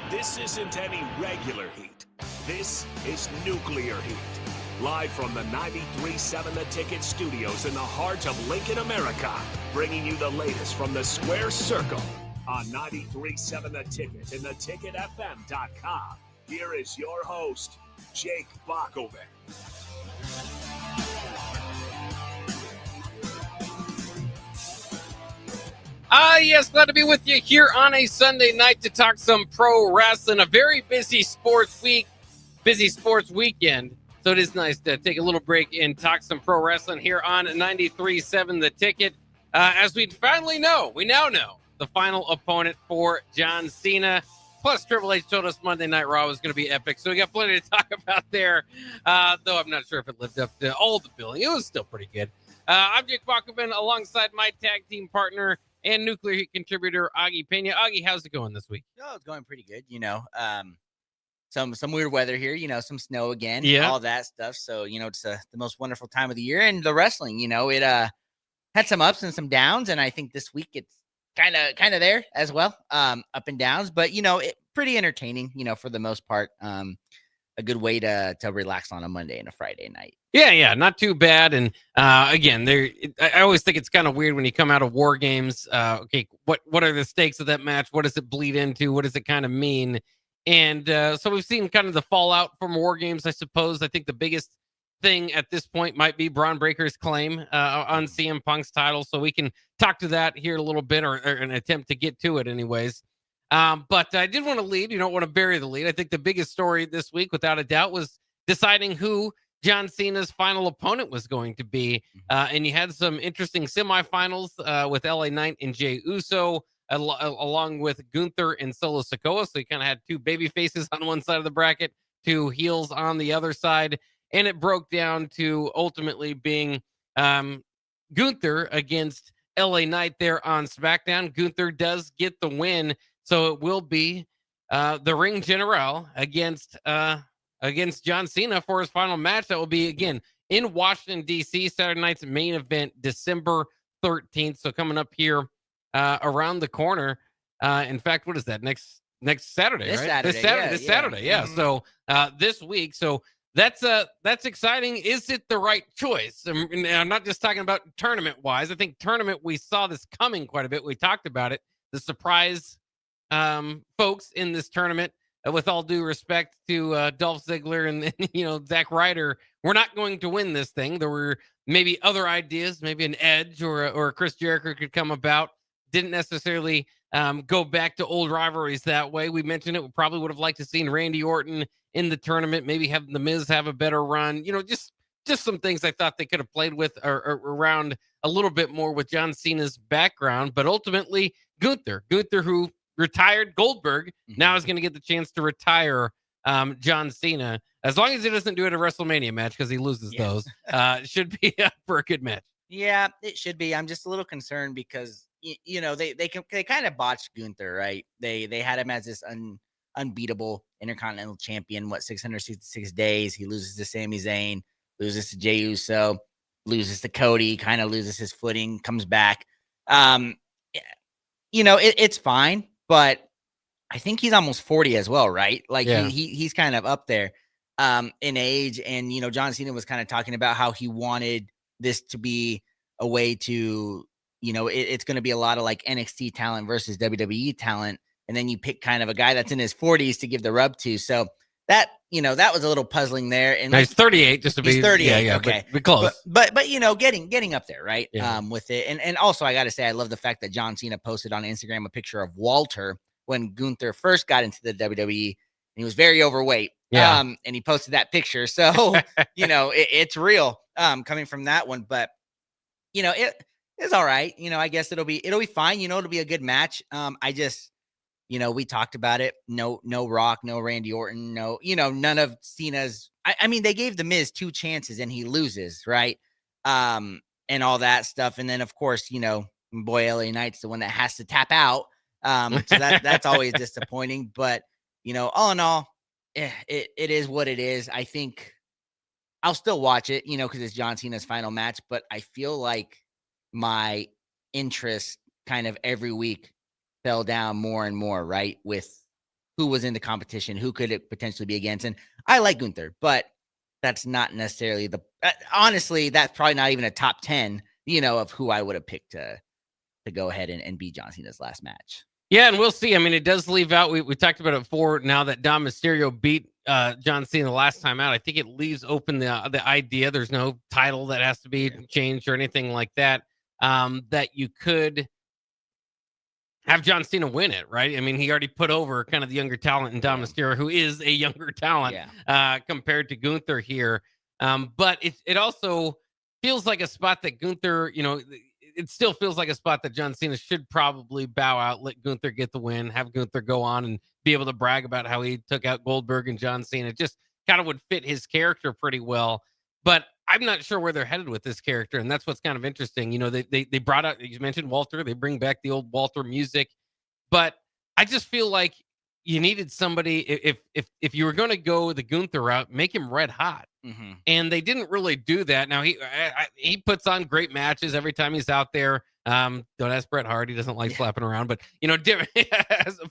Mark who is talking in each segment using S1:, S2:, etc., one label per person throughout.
S1: This isn't any regular heat. This is nuclear heat. Live from the 93.7 The Ticket studios in the heart of Lincoln, America. Bringing you the latest from the Square Circle on 93.7 The Ticket and theticketfm.com. Here is your host, Jake Bakovic.
S2: Yes, glad to be with you here on a Sunday night to talk some pro wrestling. A very busy sports week, busy sports weekend. So it is nice to take a little break and talk some pro wrestling here on 93.7 The Ticket. As we now know the final opponent for John Cena. Plus, Triple H told us Monday Night Raw was going to be epic. So we got plenty to talk about there. Though I'm not sure if it lived up to all the billing. It was still pretty good. I'm Jake Bakovic alongside my tag team partner and Nuclear Heat contributor, Augie Pena. Augie, how's it going this week?
S3: Oh, it's going pretty good. Some weird weather here, some snow again, all that stuff. So, it's the most wonderful time of the year. And the wrestling, it had some ups and some downs. And I think this week it's kind of there as well, up and downs. But, it pretty entertaining, for the most part. A good way to relax on a Monday and a Friday night.
S2: Yeah, not too bad. And again, I always think it's kind of weird when you come out of War Games. Okay, what are the stakes of that match? What does it bleed into? What does it kind of mean? And so we've seen kind of the fallout from War Games, I suppose. I think the biggest thing at this point might be Braun Breaker's claim on CM Punk's title. So we can talk to that here a little bit, or an attempt to get to it anyways. But I did want to lead. You don't want to bury the lead. I think the biggest story this week, without a doubt, was deciding who John Cena's final opponent was going to be. And you had some interesting semifinals with LA Knight and Jey Uso, along with Gunther and Solo Sikoa. So you kind of had two baby faces on one side of the bracket, two heels on the other side. And it broke down to ultimately being Gunther against LA Knight there on SmackDown. Gunther does get the win. So it will be the Ring General against John Cena for his final match. That will be, again, in Washington, D.C., Saturday night's main event, December 13th. So coming up here around the corner. In fact, what is that? Next Saturday, right? This Saturday. Yeah.
S3: Mm-hmm.
S2: So this week. So that's exciting. Is it the right choice? And I'm not just talking about tournament-wise. I think tournament, we saw this coming quite a bit. We talked about it. The surprise folks in this tournament, with all due respect to Dolph Ziggler and Zack Ryder, we're not going to win this thing. There were maybe other ideas, maybe an Edge or Chris Jericho could come about. Didn't necessarily go back to old rivalries that way. We mentioned it. We probably would have liked to seen Randy Orton in the tournament, maybe have the Miz have a better run. Just some things I thought they could have played with or around a little bit more with John Cena's background. But ultimately, Gunther, who retired Goldberg, now is going to get the chance to retire John Cena, as long as he doesn't do it at a WrestleMania match, because he loses those. It should be for a good match.
S3: Yeah, it should be. I'm just a little concerned because they kind of botched Gunther, right? They had him as this unbeatable Intercontinental Champion. 666 days. He loses to Sami Zayn, loses to Jey Uso, loses to Cody, kind of loses his footing, comes back. It's fine. But I think he's almost 40 as well, right? Like he's kind of up there in age. And, John Cena was kind of talking about how he wanted this to be a way to, it's going to be a lot of like NXT talent versus WWE talent. And then you pick kind of a guy that's in his 40s to give the rub to. So that, that was a little puzzling there. And
S2: he's 38, just to be
S3: 38.
S2: Yeah,
S3: okay.
S2: But close.
S3: But getting up there, right? Yeah. With it. And also I got to say, I love the fact that John Cena posted on Instagram a picture of Walter when Gunther first got into the WWE, and he was very overweight.
S2: Yeah.
S3: And he posted that picture. So, it's real coming from that one, but it's all right. I guess it'll be fine. It'll be a good match. I just, we talked about it. No Rock, no Randy Orton, none of Cena's. I mean, they gave the Miz 2 chances and he loses, right? And all that stuff. And then of course, boy, LA Knight's the one that has to tap out. So that's always disappointing, but all in all, it is what it is. I think I'll still watch it, because it's John Cena's final match, but I feel like my interest kind of every week fell down more and more, right? With who was in the competition, who could it potentially be against. And I like Gunther, but that's not necessarily honestly, that's probably not even a top 10, of who I would have picked to go ahead and beat John Cena's last match.
S2: Yeah, and we'll see. I mean, it does leave out. We talked about it before. Now that Dom Mysterio beat John Cena the last time out, I think it leaves open the idea. There's no title that has to be changed or anything like that. That you could have John Cena win it, right? I mean, he already put over kind of the younger talent in Dom Mysterio, who is a younger talent compared to Gunther here. But it also feels like a spot that Gunther, it still feels like a spot that John Cena should probably bow out, let Gunther get the win, have Gunther go on and be able to brag about how he took out Goldberg and John Cena. It just kind of would fit his character pretty well. But I'm not sure where they're headed with this character, and that's what's kind of interesting. They brought out, you mentioned Walter, they bring back the old Walter music, but I just feel like you needed somebody. If you were going to go the Gunther route, make him red hot.
S3: Mm-hmm.
S2: And they didn't really do that. Now he puts on great matches every time he's out there. Don't ask Bret Hart; he doesn't like slapping around. But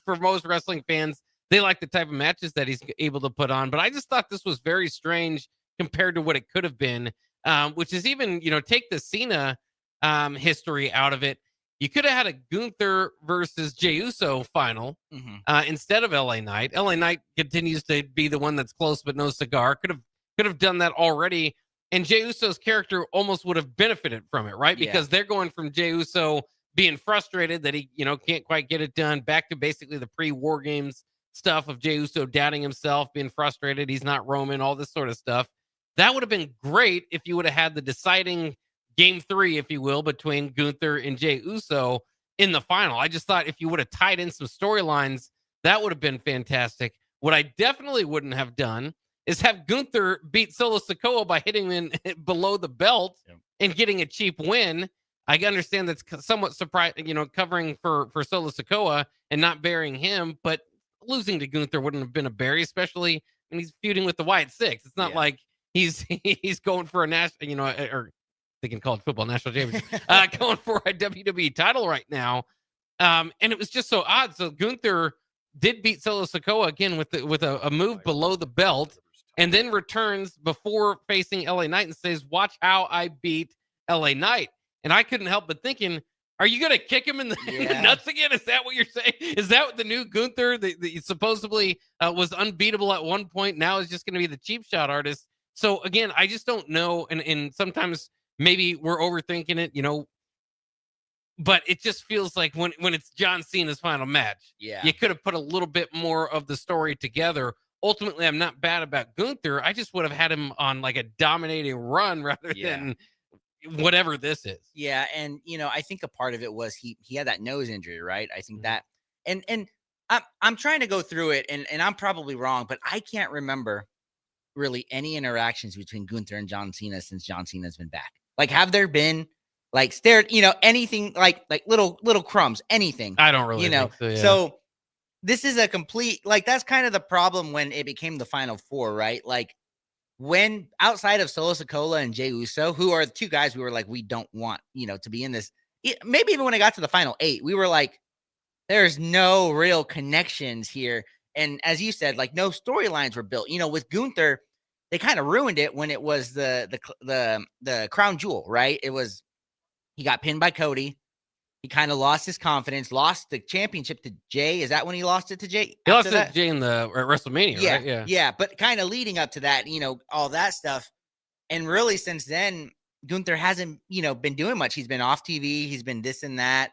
S2: for most wrestling fans, they like the type of matches that he's able to put on. But I just thought this was very strange compared to what it could have been. Which is even take the Cena history out of it. You could have had a Gunther versus Jey Uso final instead of LA Knight. LA Knight continues to be the one that's close but no cigar. Could have done that already, and Jey Uso's character almost would have benefited from it, right? Because they're going from Jey Uso being frustrated that he, can't quite get it done, back to basically the pre-War Games stuff of Jey Uso doubting himself, being frustrated, he's not Roman, all this sort of stuff. That would have been great if you would have had the deciding game 3, if you will, between Gunther and Jey Uso in the final. I just thought if you would have tied in some storylines, that would have been fantastic. What I definitely wouldn't have done is have Gunther beat Solo Sikoa by hitting him below the belt and getting a cheap win. I understand that's somewhat surprising, covering for Solo Sikoa and not burying him, but losing to Gunther wouldn't have been a bury, especially when he's feuding with the White Six. It's not like he's going for a national, or they can call it football national championship, going for a WWE title right now. And it was just so odd. So Gunther did beat Solo Sikoa again with a move below the belt, and then returns before facing LA Knight and says, "Watch how I beat LA Knight." And I couldn't help but thinking, are you going to kick him in the nuts again? Is that what you're saying? Is that the new Gunther that supposedly was unbeatable at one point, now is just going to be the cheap shot artist? So again, I just don't know. And sometimes maybe we're overthinking it, but it just feels like when it's John Cena's final match, you could have put a little bit more of the story together. Ultimately, I'm not bad about Gunther. I just would have had him on like a dominating run rather than whatever this is.
S3: Yeah, and I think a part of it was he had that nose injury, right? I think that, and I'm trying to go through it, and I'm probably wrong, but I can't remember really any interactions between Gunther and John Cena since John Cena's been back. Like, have there been anything like little crumbs, anything?
S2: I don't really think so.
S3: So this is a complete, that's kind of the problem when it became the Final Four, right? Like, when outside of Solo Sikoa and Jey Uso, who are the two guys we were like, we don't want, to be in this. Maybe even when it got to the final 8, we were like, there's no real connections here. And as you said, like, no storylines were built. With Gunther, they kind of ruined it when it was the crown jewel, right? It was, he got pinned by Cody. He kind of lost his confidence, lost the championship to Jay. Is that when he lost it to Jay?
S2: He lost it to Jay in the WrestleMania, right?
S3: Yeah. But kind of leading up to that, all that stuff. And really since then, Gunther hasn't, been doing much. He's been off TV. He's been this and that,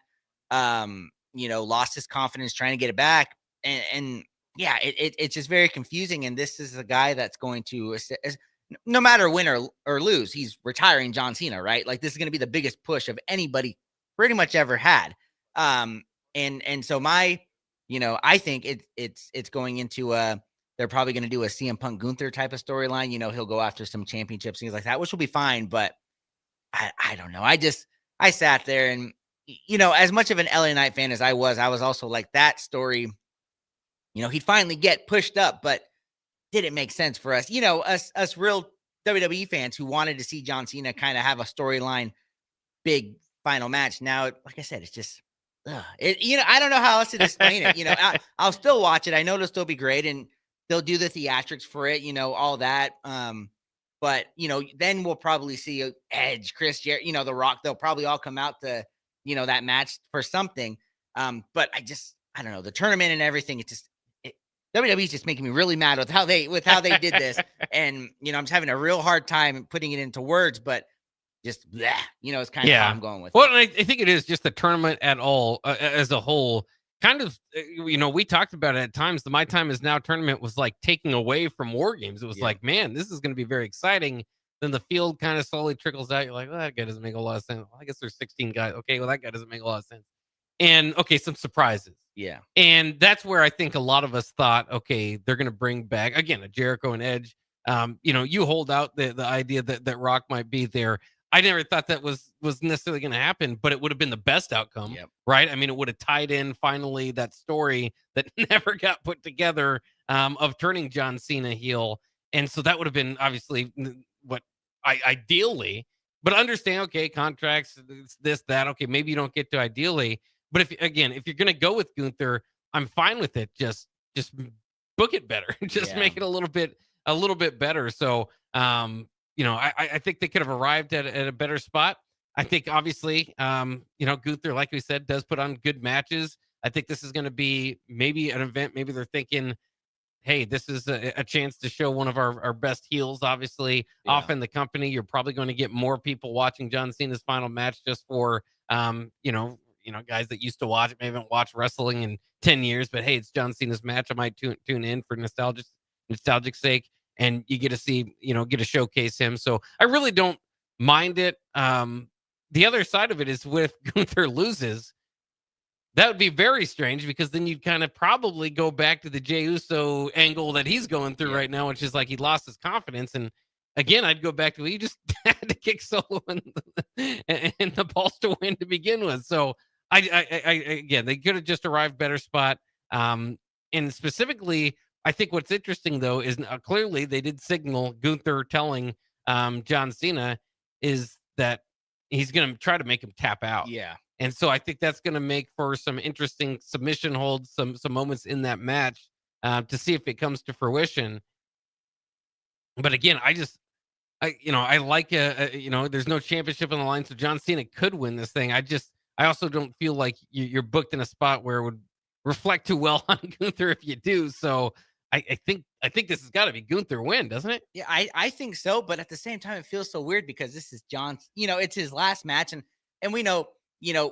S3: lost his confidence trying to get it back. And it's just very confusing. And this is a guy that's going to, no matter win or lose, he's retiring John Cena, right? Like, this is going to be the biggest push of anybody pretty much ever had. And so I think it's going into they're probably going to do a CM Punk Gunther type of storyline. He'll go after some championships, things like that, which will be fine. But I don't know. I sat there and, as much of an LA Knight fan as I was also like, that story, he'd finally get pushed up, but did it make sense for us? Us real WWE fans who wanted to see John Cena kind of have a storyline, big final match. Now, like I said, it's just, I don't know how else to explain it. I'll still watch it. I know it'll still be great, and they'll do the theatrics for it. All that. But then we'll probably see Edge, Chris, The Rock. They'll probably all come out to that match for something. But I don't know, the tournament and everything. WWE's just making me really mad with how they did this, and I'm just having a real hard time putting it into words. But just bleh, it's kind of how I'm going with
S2: well,
S3: it.
S2: and I think it is just the tournament at all as a whole. Kind of, we talked about it at times. The My Time Is Now tournament was like taking away from War Games. It was like, man, this is going to be very exciting. Then the field kind of slowly trickles out. You're like, well, that guy doesn't make a lot of sense. Well, I guess there's 16 guys. Okay, well, that guy doesn't make a lot of sense. And okay, some surprises.
S3: Yeah.
S2: And that's where I think a lot of us thought, okay, they're going to bring back again a Jericho and Edge. You hold out the idea that Rock might be there. I never thought that was necessarily going to happen, but it would have been the best outcome, right? I mean, it would have tied in finally that story that never got put together of turning John Cena heel, and so that would have been obviously what ideally. But understand, okay, contracts, this, that. Okay, maybe you don't get to ideally, but if you're going to go with Gunther, I'm fine with it. Just book it better, just make it a little bit better. So. I think they could have arrived at a better spot. I think obviously, Gunther, like we said, does put on good matches. I think this is going to be maybe an event. Maybe they're thinking, hey, this is a chance to show one of our best heels, obviously, off in the company. You're probably going to get more people watching John Cena's final match just for, guys that used to watch it, maybe haven't watched wrestling in 10 years, but hey, it's John Cena's match. I might tune in for nostalgic sake. And you get to see, get to showcase him. So I really don't mind it. The other side of it is if Gunther loses, that would be very strange because then you'd kind of probably go back to the Jey Uso angle that he's going through right now, which is like he lost his confidence. And again, I'd go back to he just had to kick Solo and the balls to win to begin with. So again, they could have just arrived better spot. And specifically, I think what's interesting, though, is clearly they did signal Gunther telling John Cena is that he's going to try to make him tap out.
S3: Yeah.
S2: And so I think that's going to make for some interesting submission holds, some moments in that match to see if it comes to fruition. But again, I like, there's no championship on the line, so John Cena could win this thing. I also don't feel like you're booked in a spot where it would reflect too well on Gunther if you do. So I think this has got to be Gunther win, doesn't it?
S3: Yeah, I think so. But at the same time, it feels so weird because this is John's, it's his last match. And we know,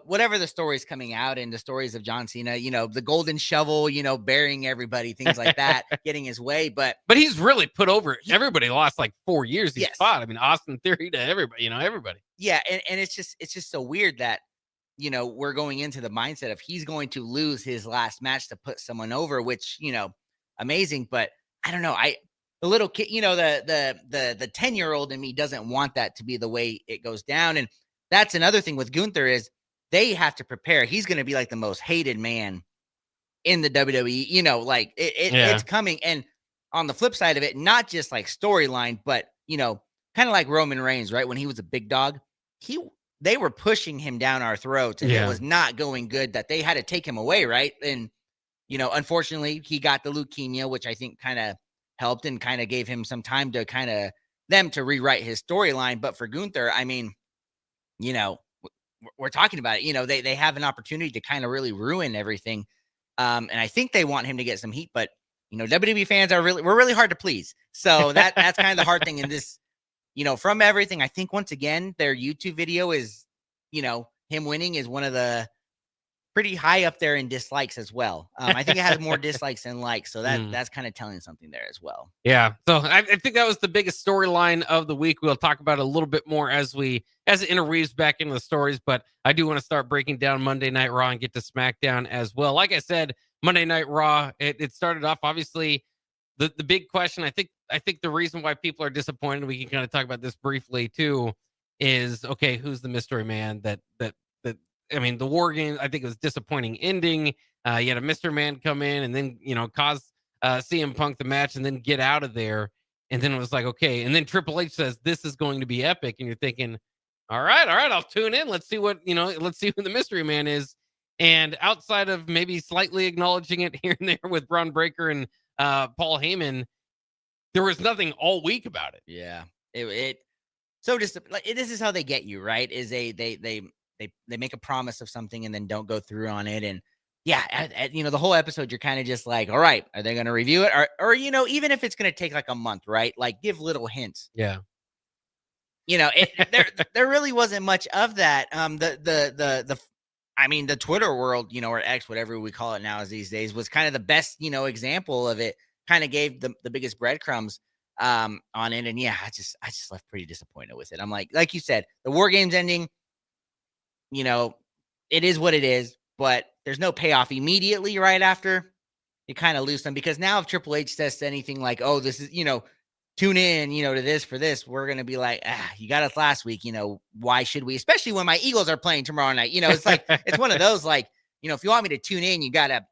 S3: whatever the stories coming out and the stories of John Cena, the golden shovel, burying everybody, things like that, getting his way. But
S2: he's really put over everybody. Lost like 4 years he's fought. I mean, Austin Theory to everybody, everybody.
S3: Yeah. And it's just so weird that, we're going into the mindset of he's going to lose his last match to put someone over, which, amazing. But I don't know. The little kid, the 10-year-old in me doesn't want that to be the way it goes down. And that's another thing with Gunther is they have to prepare. He's going to be like the most hated man in the WWE, it's coming. And on the flip side of it, not just like storyline, but, kind of like Roman Reigns, right? When he was a big dog, they were pushing him down our throats and it was not going good that they had to take him away. Right. And, unfortunately he got the leukemia, which I think kind of helped and kind of gave him some time to them to rewrite his storyline. But for Gunther, I mean, we're talking about it, they have an opportunity to kind of really ruin everything. And I think they want him to get some heat, but WWE fans we're really hard to please. So that's kind of the hard thing in this, from everything. I think once again, their YouTube video is, him winning is one of the pretty high up there in dislikes as well. I think it has more dislikes than likes. So that's kind of telling something there as well.
S2: Yeah. So I think that was the biggest storyline of the week. We'll talk about it a little bit more as it interweaves back into the stories, but I do want to start breaking down Monday Night Raw and get to SmackDown as well. Like I said, Monday Night Raw, it started off, obviously, the big question. I think the reason why people are disappointed, we can kind of talk about this briefly too, is okay, who's the mystery man that I mean, the War Games, I think it was disappointing ending. You had a mystery man come in and then, cause CM Punk the match and then get out of there. And then it was like, okay. And then Triple H says, this is going to be epic. And you're thinking, all right, I'll tune in. Let's see what, let's see who the mystery man is. And outside of maybe slightly acknowledging it here and there with Braun Breaker and Paul Heyman, there was nothing all week about it.
S3: Yeah. It so just like this is how they get you, right? Is they make a promise of something and then don't go through on it. And yeah, the whole episode, you're kind of just like, all right, are they going to review it? Or even if it's going to take like a month, right? Like give little hints.
S2: Yeah.
S3: There really wasn't much of that. The Twitter world, or X, whatever we call it now these days, was kind of the best, example of it. Kind of gave the biggest breadcrumbs on it. And yeah, I just left pretty disappointed with it. I'm like you said, the War Games ending, it is what it is, but there's no payoff immediately right after. You kind of lose them, because now if Triple H says anything like, oh, this is, tune in, to this for this, we're going to be like, you got us last week. Why should we? Especially when my Eagles are playing tomorrow night. It's like, it's one of those, like, if you want me to tune in, you gotta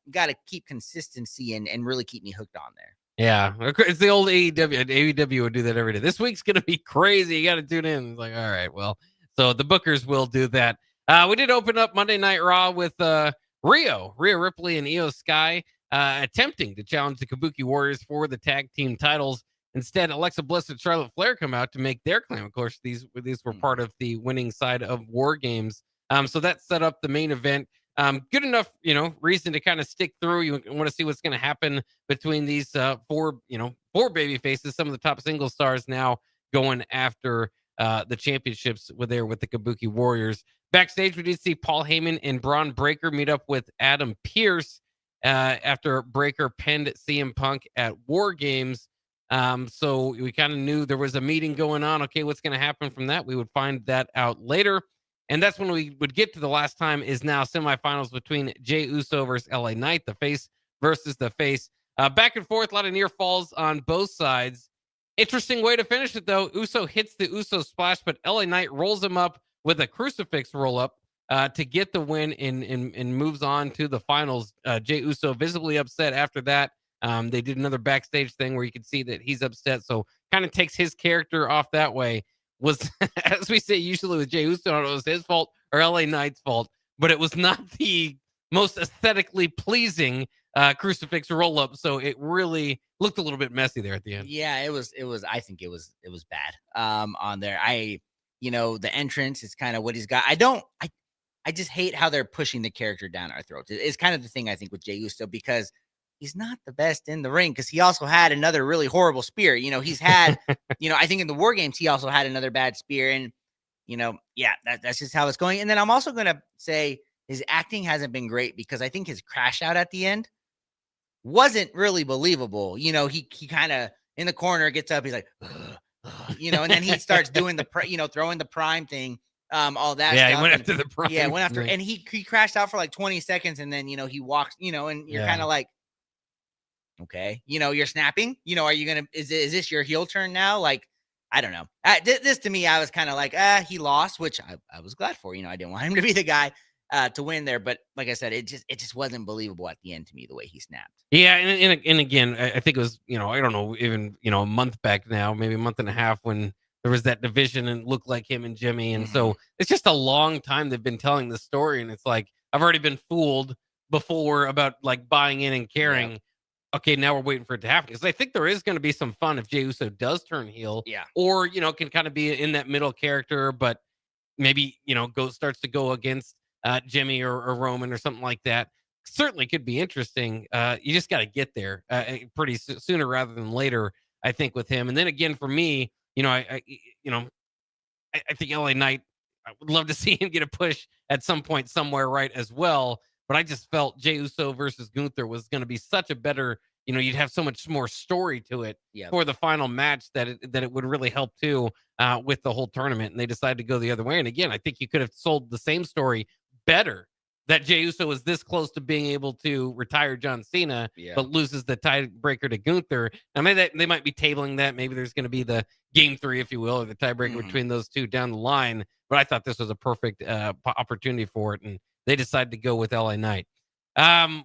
S3: keep consistency and really keep me hooked on there.
S2: Yeah. It's the old AEW. AEW would do that every day. This week's going to be crazy. You got to tune in. It's like, all right, well, so the bookers will do that. We did open up Monday Night Raw with Rhea Ripley and Io Sky attempting to challenge the Kabuki Warriors for the tag team titles. Instead, Alexa Bliss and Charlotte Flair come out to make their claim. Of course, these were part of the winning side of War Games. So that set up the main event. Good enough, reason to kind of stick through. You want to see what's going to happen between these four baby faces, some of the top single stars now going after the championships with the Kabuki Warriors. Backstage, we did see Paul Heyman and Braun Breaker meet up with Adam Pearce after Breaker penned CM Punk at War Games. So we kind of knew there was a meeting going on. Okay, what's going to happen from that? We would find that out later. And that's when we would get to the last time is now semifinals between Jey Uso versus LA Knight, the face versus the face. Back and forth, a lot of near falls on both sides. Interesting way to finish it, though. Uso hits the Uso splash, but LA Knight rolls him up with a crucifix roll up to get the win and moves on to the finals. Jey Uso visibly upset after that. They did another backstage thing where you could see that he's upset. So kind of takes his character off that way. Was, as we say usually with Jey Uso, it was his fault or LA Knight's fault, but it was not the most aesthetically pleasing crucifix roll up. So it really looked a little bit messy there at the end.
S3: Yeah, it was. I think it was bad on there. The entrance is kind of what he's got. I just hate how they're pushing the character down our throats. It's kind of the thing I think with Jey Uso, because he's not the best in the ring, because he also had another really horrible spear. He's had, I think in the War Games, he also had another bad spear. And, that's just how it's going. And then I'm also going to say his acting hasn't been great, because I think his crash out at the end wasn't really believable. He kind of in the corner gets up. He's like, and then he starts doing the, throwing the prime thing. All that.
S2: Yeah,
S3: stuff.
S2: he went after the prime.
S3: Yeah, went after, and he crashed out for like 20 seconds. And then, he walks, and you're kind of like, okay, you're snapping, are you gonna, is this your heel turn now? Like, I don't know. This to me, I was kind of like, he lost, which I was glad for. I didn't want him to be the guy to win there, but like I said, it just wasn't believable at the end to me, the way he snapped.
S2: Yeah, and again, I think it was, I don't know, even a month back now, maybe a month and a half, when there was that division and it looked like him and Jimmy, and so it's just a long time they've been telling the story, and it's like I've already been fooled before about like buying in and caring. Yeah. Okay, now we're waiting for it to happen, because I think there is going to be some fun if Jey Uso does turn heel.
S3: Yeah.
S2: Or, can kind of be in that middle character, but maybe, starts to go against Jimmy or Roman or something like that. Certainly could be interesting. You just got to get there pretty sooner rather than later, I think, with him. And then again, for me, I think LA Knight, I would love to see him get a push at some point somewhere, right, as well. But I just felt Jey Uso versus Gunther was going to be such a better, you'd have so much more story to it for the final match that it would really help too with the whole tournament. And they decided to go the other way. And again, I think you could have sold the same story better, that Jey Uso was this close to being able to retire John Cena, but loses the tiebreaker to Gunther. Now, maybe they might be tabling that. Maybe there's going to be the game 3, if you will, or the tiebreaker between those two down the line. But I thought this was a perfect opportunity for it, and they decided to go with LA Knight.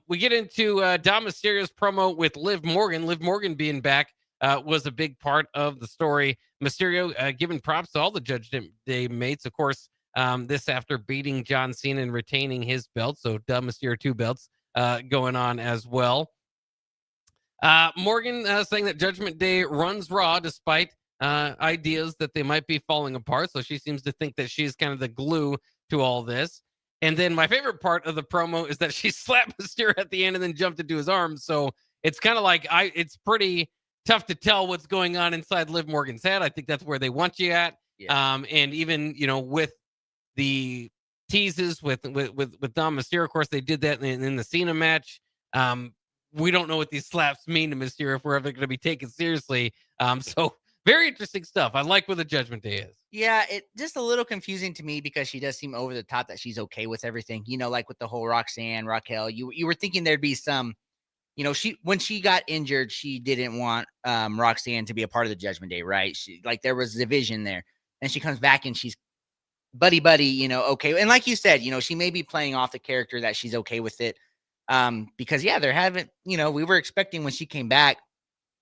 S2: We get into Dom Mysterio's promo with Liv Morgan. Liv Morgan being back was a big part of the story. Mysterio giving props to all the Judgment Day mates. Of course, This after beating John Cena and retaining his belt. So Mysterio 2 belts going on as well. Morgan saying that Judgment Day runs Raw despite ideas that they might be falling apart. So she seems to think that she's kind of the glue to all this. And then my favorite part of the promo is that she slapped Mysterio at the end and then jumped into his arms. So it's kind of like it's pretty tough to tell what's going on inside Liv Morgan's head. I think that's where they want you at.
S3: Yeah.
S2: And even, with the teases with Dom Mysterio, of course, they did that in the CENA match. We don't know what these slaps mean to Mysterio if we're ever going to be taken seriously. So very interesting stuff. I like where the Judgment Day is.
S3: Yeah, it just a little confusing to me because she does seem over the top that she's okay with everything. Like with the whole Raquel. You were thinking there'd be some, when she got injured, she didn't want Roxanne to be a part of the Judgment Day, right? There was division there, and she comes back and she's buddy, okay. And like you said, she may be playing off the character that she's okay with it. Because there haven't, we were expecting when she came back,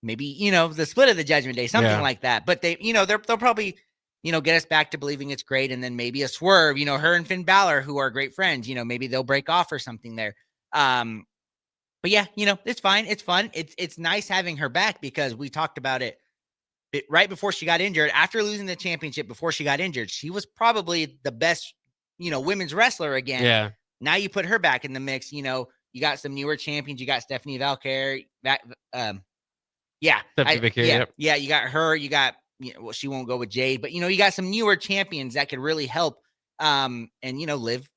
S3: maybe, the split of the Judgment Day, something like that. But they, they'll probably, get us back to believing it's great. And then maybe a swerve, her and Finn Balor, who are great friends, maybe they'll break off or something there. But yeah, it's fine. It's fun. It's nice having her back because we talked about it right before she got injured. After losing the championship, before she got injured, she was probably the best, women's wrestler again.
S2: Yeah.
S3: Now you put her back in the mix, you got some newer champions. You got Stephanie Valkyrie. Yeah. You got her. You got, she won't go with Jade, but you got some newer champions that could really help. And Liv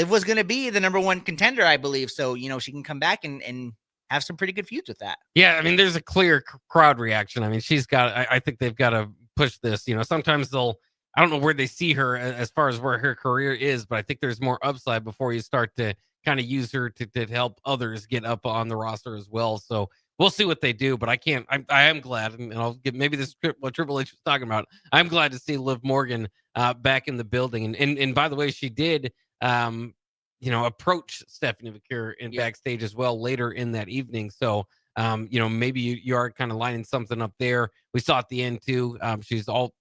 S3: was going to be the number one contender, I believe. So she can come back and have some pretty good feuds with that.
S2: Yeah, I mean, there's a clear crowd reaction. I mean, she's got. I think they've got to push this. Sometimes they'll. I don't know where they see her as far as where her career is, but I think there's more upside before you start to kind of use her to help others get up on the roster as well. So we'll see what they do, but I am glad, and I'll get maybe this what Triple H was talking about. I'm glad to see Liv Morgan back in the building. And by the way, she did approach Stephanie McCure in backstage as well later in that evening. So maybe you are kind of lining something up there. We saw at the end too. She's all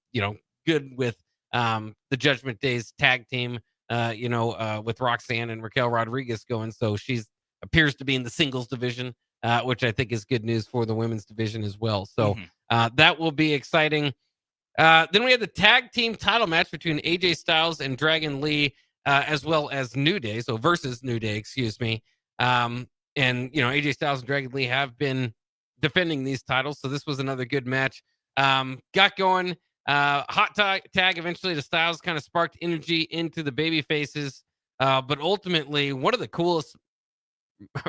S2: good with the Judgment Day's tag team. With Roxanne and Raquel Rodriguez going. So she's appears to be in the singles division, which I think is good news for the women's division as well. So that will be exciting. Then we had the tag team title match between AJ Styles and Dragon Lee, as well as New Day. So versus New Day, excuse me. And AJ Styles and Dragon Lee have been defending these titles. So this was another good match. Got going. Hot tag eventually to Styles kind of sparked energy into the baby faces. But ultimately, one of the coolest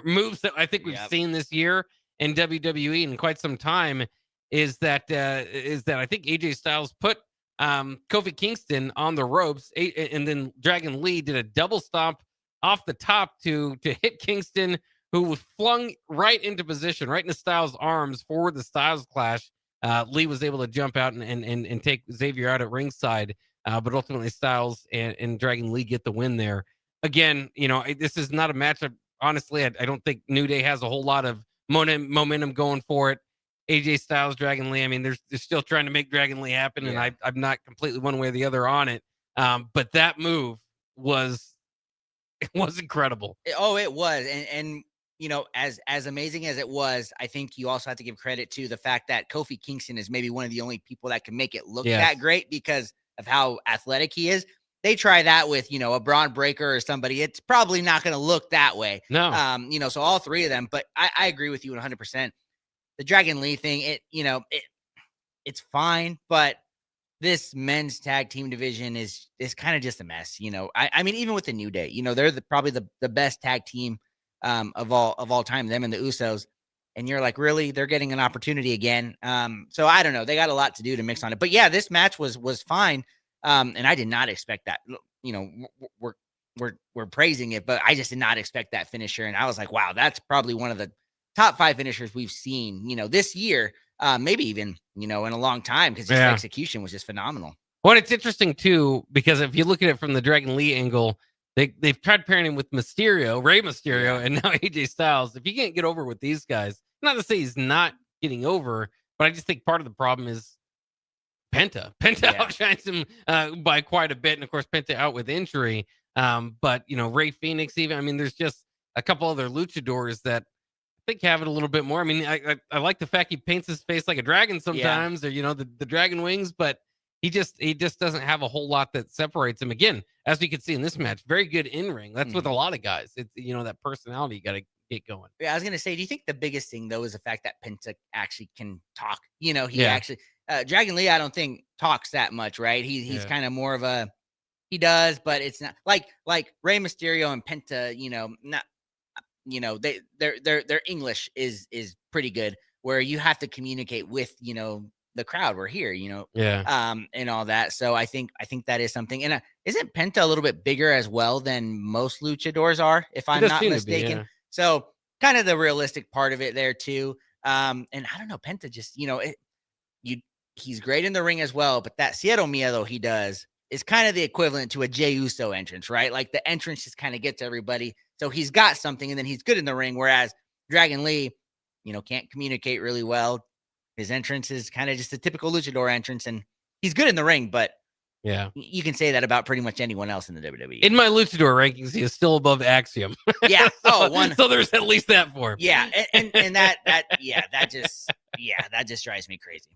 S2: moves that I think we've seen this year in WWE in quite some time is that I think AJ Styles put Kofi Kingston on the ropes, and then Dragon Lee did a double stomp off the top to hit Kingston, who was flung right into position, right into Styles' arms for the Styles Clash. Lee was able to jump out and take Xavier out at ringside, but ultimately Styles and Dragon Lee get the win there. Again, this is not a matchup. Honestly, I don't think New Day has a whole lot of momentum going for it. AJ Styles, Dragon Lee. I mean, they're still trying to make Dragon Lee happen, and I'm not completely one way or the other on it. But that move was incredible.
S3: It was, and as amazing as it was, I think you also have to give credit to the fact that Kofi Kingston is maybe one of the only people that can make it look that great because of how athletic he is. They try that with, a Braun Breaker or somebody. It's probably not going to look that way.
S2: No.
S3: So all three of them, but I agree with you 100%. The Dragon Lee thing, it's fine, but this men's tag team division is kind of just a mess. I mean, even with the New Day, they're probably the best tag team of all time, them and the Usos. And you're like, really? They're getting an opportunity again. So I don't know. They got a lot to do to mix on it. But yeah, this match was fine. And I did not expect that. We're praising it, but I just did not expect that finisher. And I was like, wow, that's probably one of the top 5 finishers we've seen, this year. Maybe even, in a long time, because his execution was just phenomenal.
S2: Well, it's interesting too, because if you look at it from the Dragon Lee angle, they've tried pairing him with Rey Mysterio, and now AJ Styles. If you can't get over with these guys, not to say he's not getting over, but I just think part of the problem is Penta outshines him by quite a bit, and of course Penta out with injury. But Ray Phoenix, even, I mean, there's just a couple other luchadors that I think have it a little bit more. I mean, I like the fact he paints his face like a dragon sometimes, or the dragon wings, but he just doesn't have a whole lot that separates him. Again, as we could see in this match, very good in ring. That's with a lot of guys. It's that personality you got to get going.
S3: Yeah, I was gonna say, do you think the biggest thing though is the fact that Penta actually can talk? He actually Dragon Lee, I don't think talks that much, right? He's kind of more of a, he does, but it's not like Rey Mysterio and Penta. Their English is pretty good, where you have to communicate with the crowd. We're here, and all that. So I think that is something. And isn't Penta a little bit bigger as well than most luchadors are, if I'm not mistaken? So kind of the realistic part of it there too. And I don't know, Penta just he's great in the ring as well, but that Cierro Miedo he does is kind of the equivalent to a Jey Uso entrance, right? Like the entrance just kind of gets everybody. So he's got something, and then he's good in the ring. Whereas Dragon Lee, can't communicate really well. His entrance is kind of just a typical luchador entrance, and he's good in the ring, but you can say that about pretty much anyone else in the WWE.
S2: In my luchador rankings, he is still above Axiom.
S3: Yeah.
S2: So there's at least that for him.
S3: Yeah, and that just drives me crazy.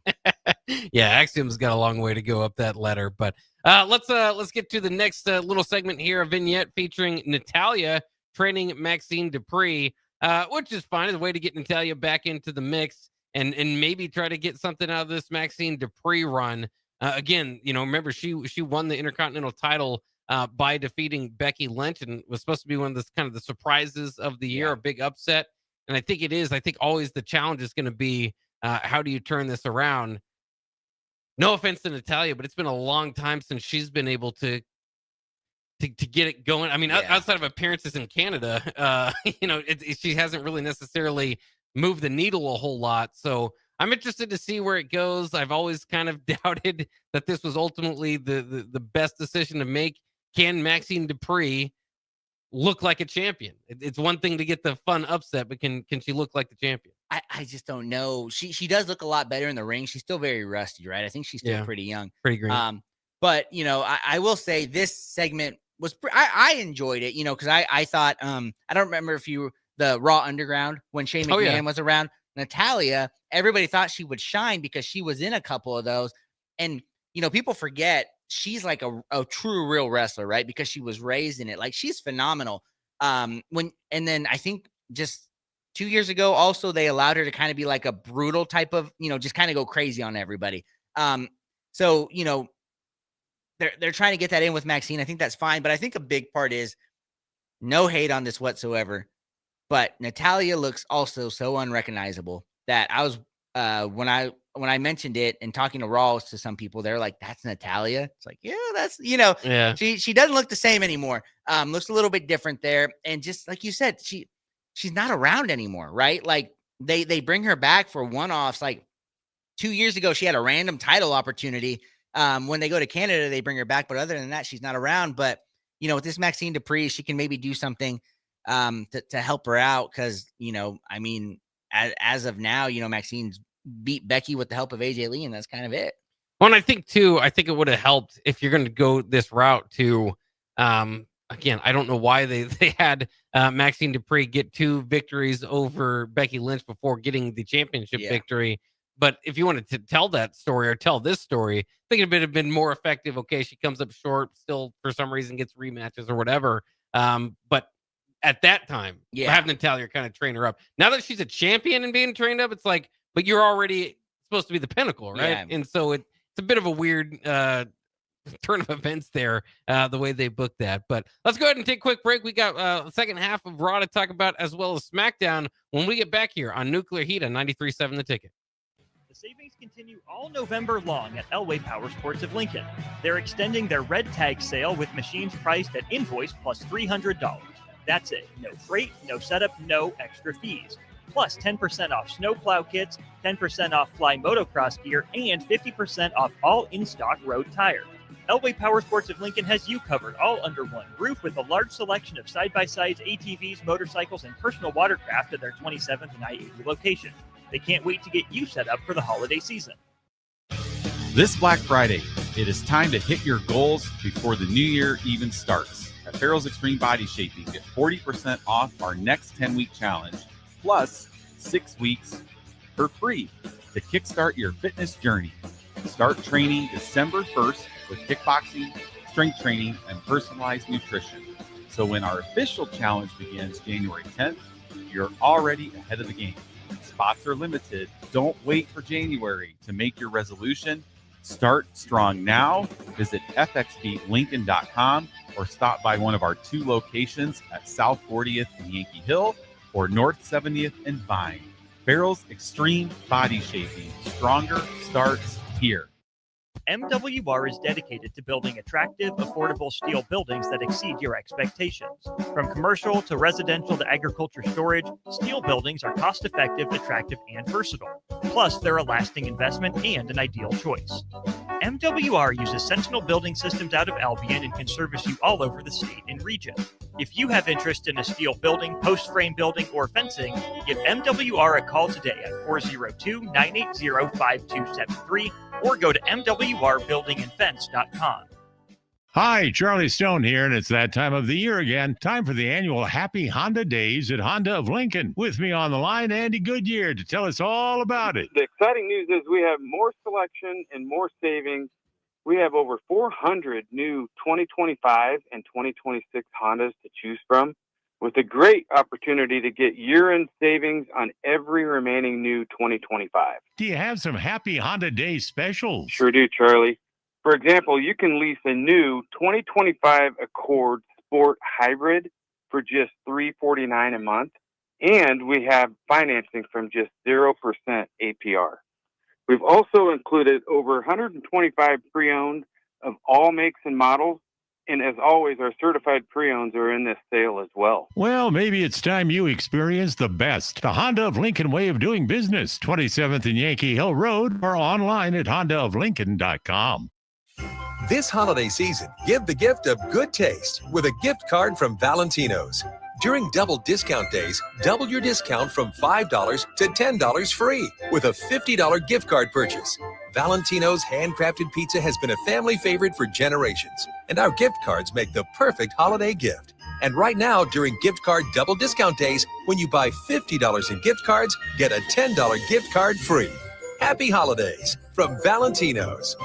S2: Yeah, Axiom's got a long way to go up that ladder, but let's get to the next little segment here, a vignette featuring Natalya training Maxine Dupree, which is fine. It's a way to get Natalya back into the mix and maybe try to get something out of this Maxine Dupree run. Again, remember she won the Intercontinental title by defeating Becky Lynch, and was supposed to be one of the kind of the surprises of the year, a big upset. And I think it is. I think always the challenge is going to be how do you turn this around? No offense to Natalya, but it's been a long time since she's been able to get it going. I mean, outside of appearances in Canada, she hasn't really necessarily moved the needle a whole lot. So I'm interested to see where it goes. I've always kind of doubted that this was ultimately the best decision to make. Can Maxine Dupree look like a champion? It's one thing to get the fun upset, but can she look like the champion?
S3: I just don't know. She does look a lot better in the ring. She's still very rusty, right? I think she's still pretty young.
S2: Pretty green.
S3: But I will say this segment was I enjoyed it, because I thought I don't remember if the Raw Underground when Shane McMahon was around. Natalya, everybody thought she would shine because she was in a couple of those. And, people forget she's like a true real wrestler, right? Because she was raised in it. Like, she's phenomenal. And then I think just 2 years ago, also, they allowed her to kind of be like a brutal type of, just kind of go crazy on everybody. So, they're trying to get that in with Maxine. I think that's fine. But I think a big part is no hate on this whatsoever. But Natalya looks also so unrecognizable that I was when I mentioned it and talking to Raw to some people, they're like, "That's Natalya." It's like, yeah, that's she doesn't look the same anymore. Looks a little bit different there, and just like you said, she's not around anymore, right? Like they bring her back for one-offs. Like 2 years ago, she had a random title opportunity. When they go to Canada, they bring her back, but other than that, she's not around. But with this Maxine Dupree, she can maybe do something to help her out, because I mean, as of now, Maxine's beat Becky with the help of AJ Lee, and that's kind of it.
S2: Well, and I think it would have helped if you're going to go this route to again, I don't know why they had Maxine Dupree get 2 victories over Becky Lynch before getting the championship victory. But if you wanted to tell that story or tell this story, I think it would have been more effective. Okay, she comes up short, still for some reason gets rematches or whatever. But at that time, have Natalya kind of train her up. Now that she's a champion and being trained up, it's like, but you're already supposed to be the pinnacle, right? Yeah. And so it's a bit of a weird turn of events there, the way they booked that. But let's go ahead and take a quick break. We got the second half of Raw to talk about, as well as SmackDown, when we get back here on Nuclear Heat on 93.7 The Ticket.
S4: The savings continue all November long at Elway Power Sports of Lincoln. They're extending their red tag sale with machines priced at invoice plus $300. That's it. No freight, no setup, no extra fees. Plus 10% off snowplow kits, 10% off fly motocross gear, and 50% off all in-stock road tires. Elway Power Sports of Lincoln has you covered all under one roof with a large selection of side-by-sides, ATVs, motorcycles, and personal watercraft at their 27th and I-80 location. They can't wait to get you set up for the holiday season.
S5: This Black Friday, it is time to hit your goals before the new year even starts. At Farrell's Extreme Body Shaping, get 40% off our next 10-week challenge, plus 6 weeks for free to kickstart your fitness journey. Start training December 1st with kickboxing, strength training, and personalized nutrition. So when our official challenge begins January 10th, you're already ahead of the game. Spots are limited. Don't wait for January to make your resolution. Start strong now. Visit fxbeatlincoln.com or stop by one of our 2 locations at South 40th and Yankee Hill or North 70th and Vine. Farrell's Extreme Body Shaping. Stronger starts here.
S4: MWR is dedicated to building attractive, affordable steel buildings that exceed your expectations. From commercial to residential to agriculture storage, steel buildings are cost-effective, attractive, and versatile. Plus, they're a lasting investment and an ideal choice. MWR uses Sentinel Building Systems out of Albion and can service you all over the state and region. If you have interest in a steel building, post-frame building, or fencing, give MWR a call today at 402-980-5273 or go to mwrbuildingandfence.com.
S6: Hi, Charlie Stone here, and it's that time of the year again. Time for the annual Happy Honda Days at Honda of Lincoln. With me on the line, Andy Goodyear, to tell us all about it.
S7: The exciting news is we have more selection and more savings. We have over 400 new 2025 and 2026 Hondas to choose from, with a great opportunity to get year-end savings on every remaining new 2025.
S6: Do you have some Happy Honda Day specials?
S7: Sure do, Charlie. For example, you can lease a new 2025 Accord Sport Hybrid for just $349 a month, and we have financing from just 0% APR. We've also included over 125 pre-owned of all makes and models, and as always, our certified pre-owns are in this sale as well.
S6: Well, maybe it's time you experience the best. The Honda of Lincoln way of doing business, 27th and Yankee Hill Road, or online at hondaoflincoln.com.
S8: This holiday season, give the gift of good taste with a gift card from Valentino's. During double discount days, double your discount from $5 to $10 free with a $50 gift card purchase. Valentino's handcrafted pizza has been a family favorite for generations, and our gift cards make the perfect holiday gift. And right now, during gift card double discount days, when you buy $50 in gift cards, get a $10 gift card free. Happy holidays from Valentino's.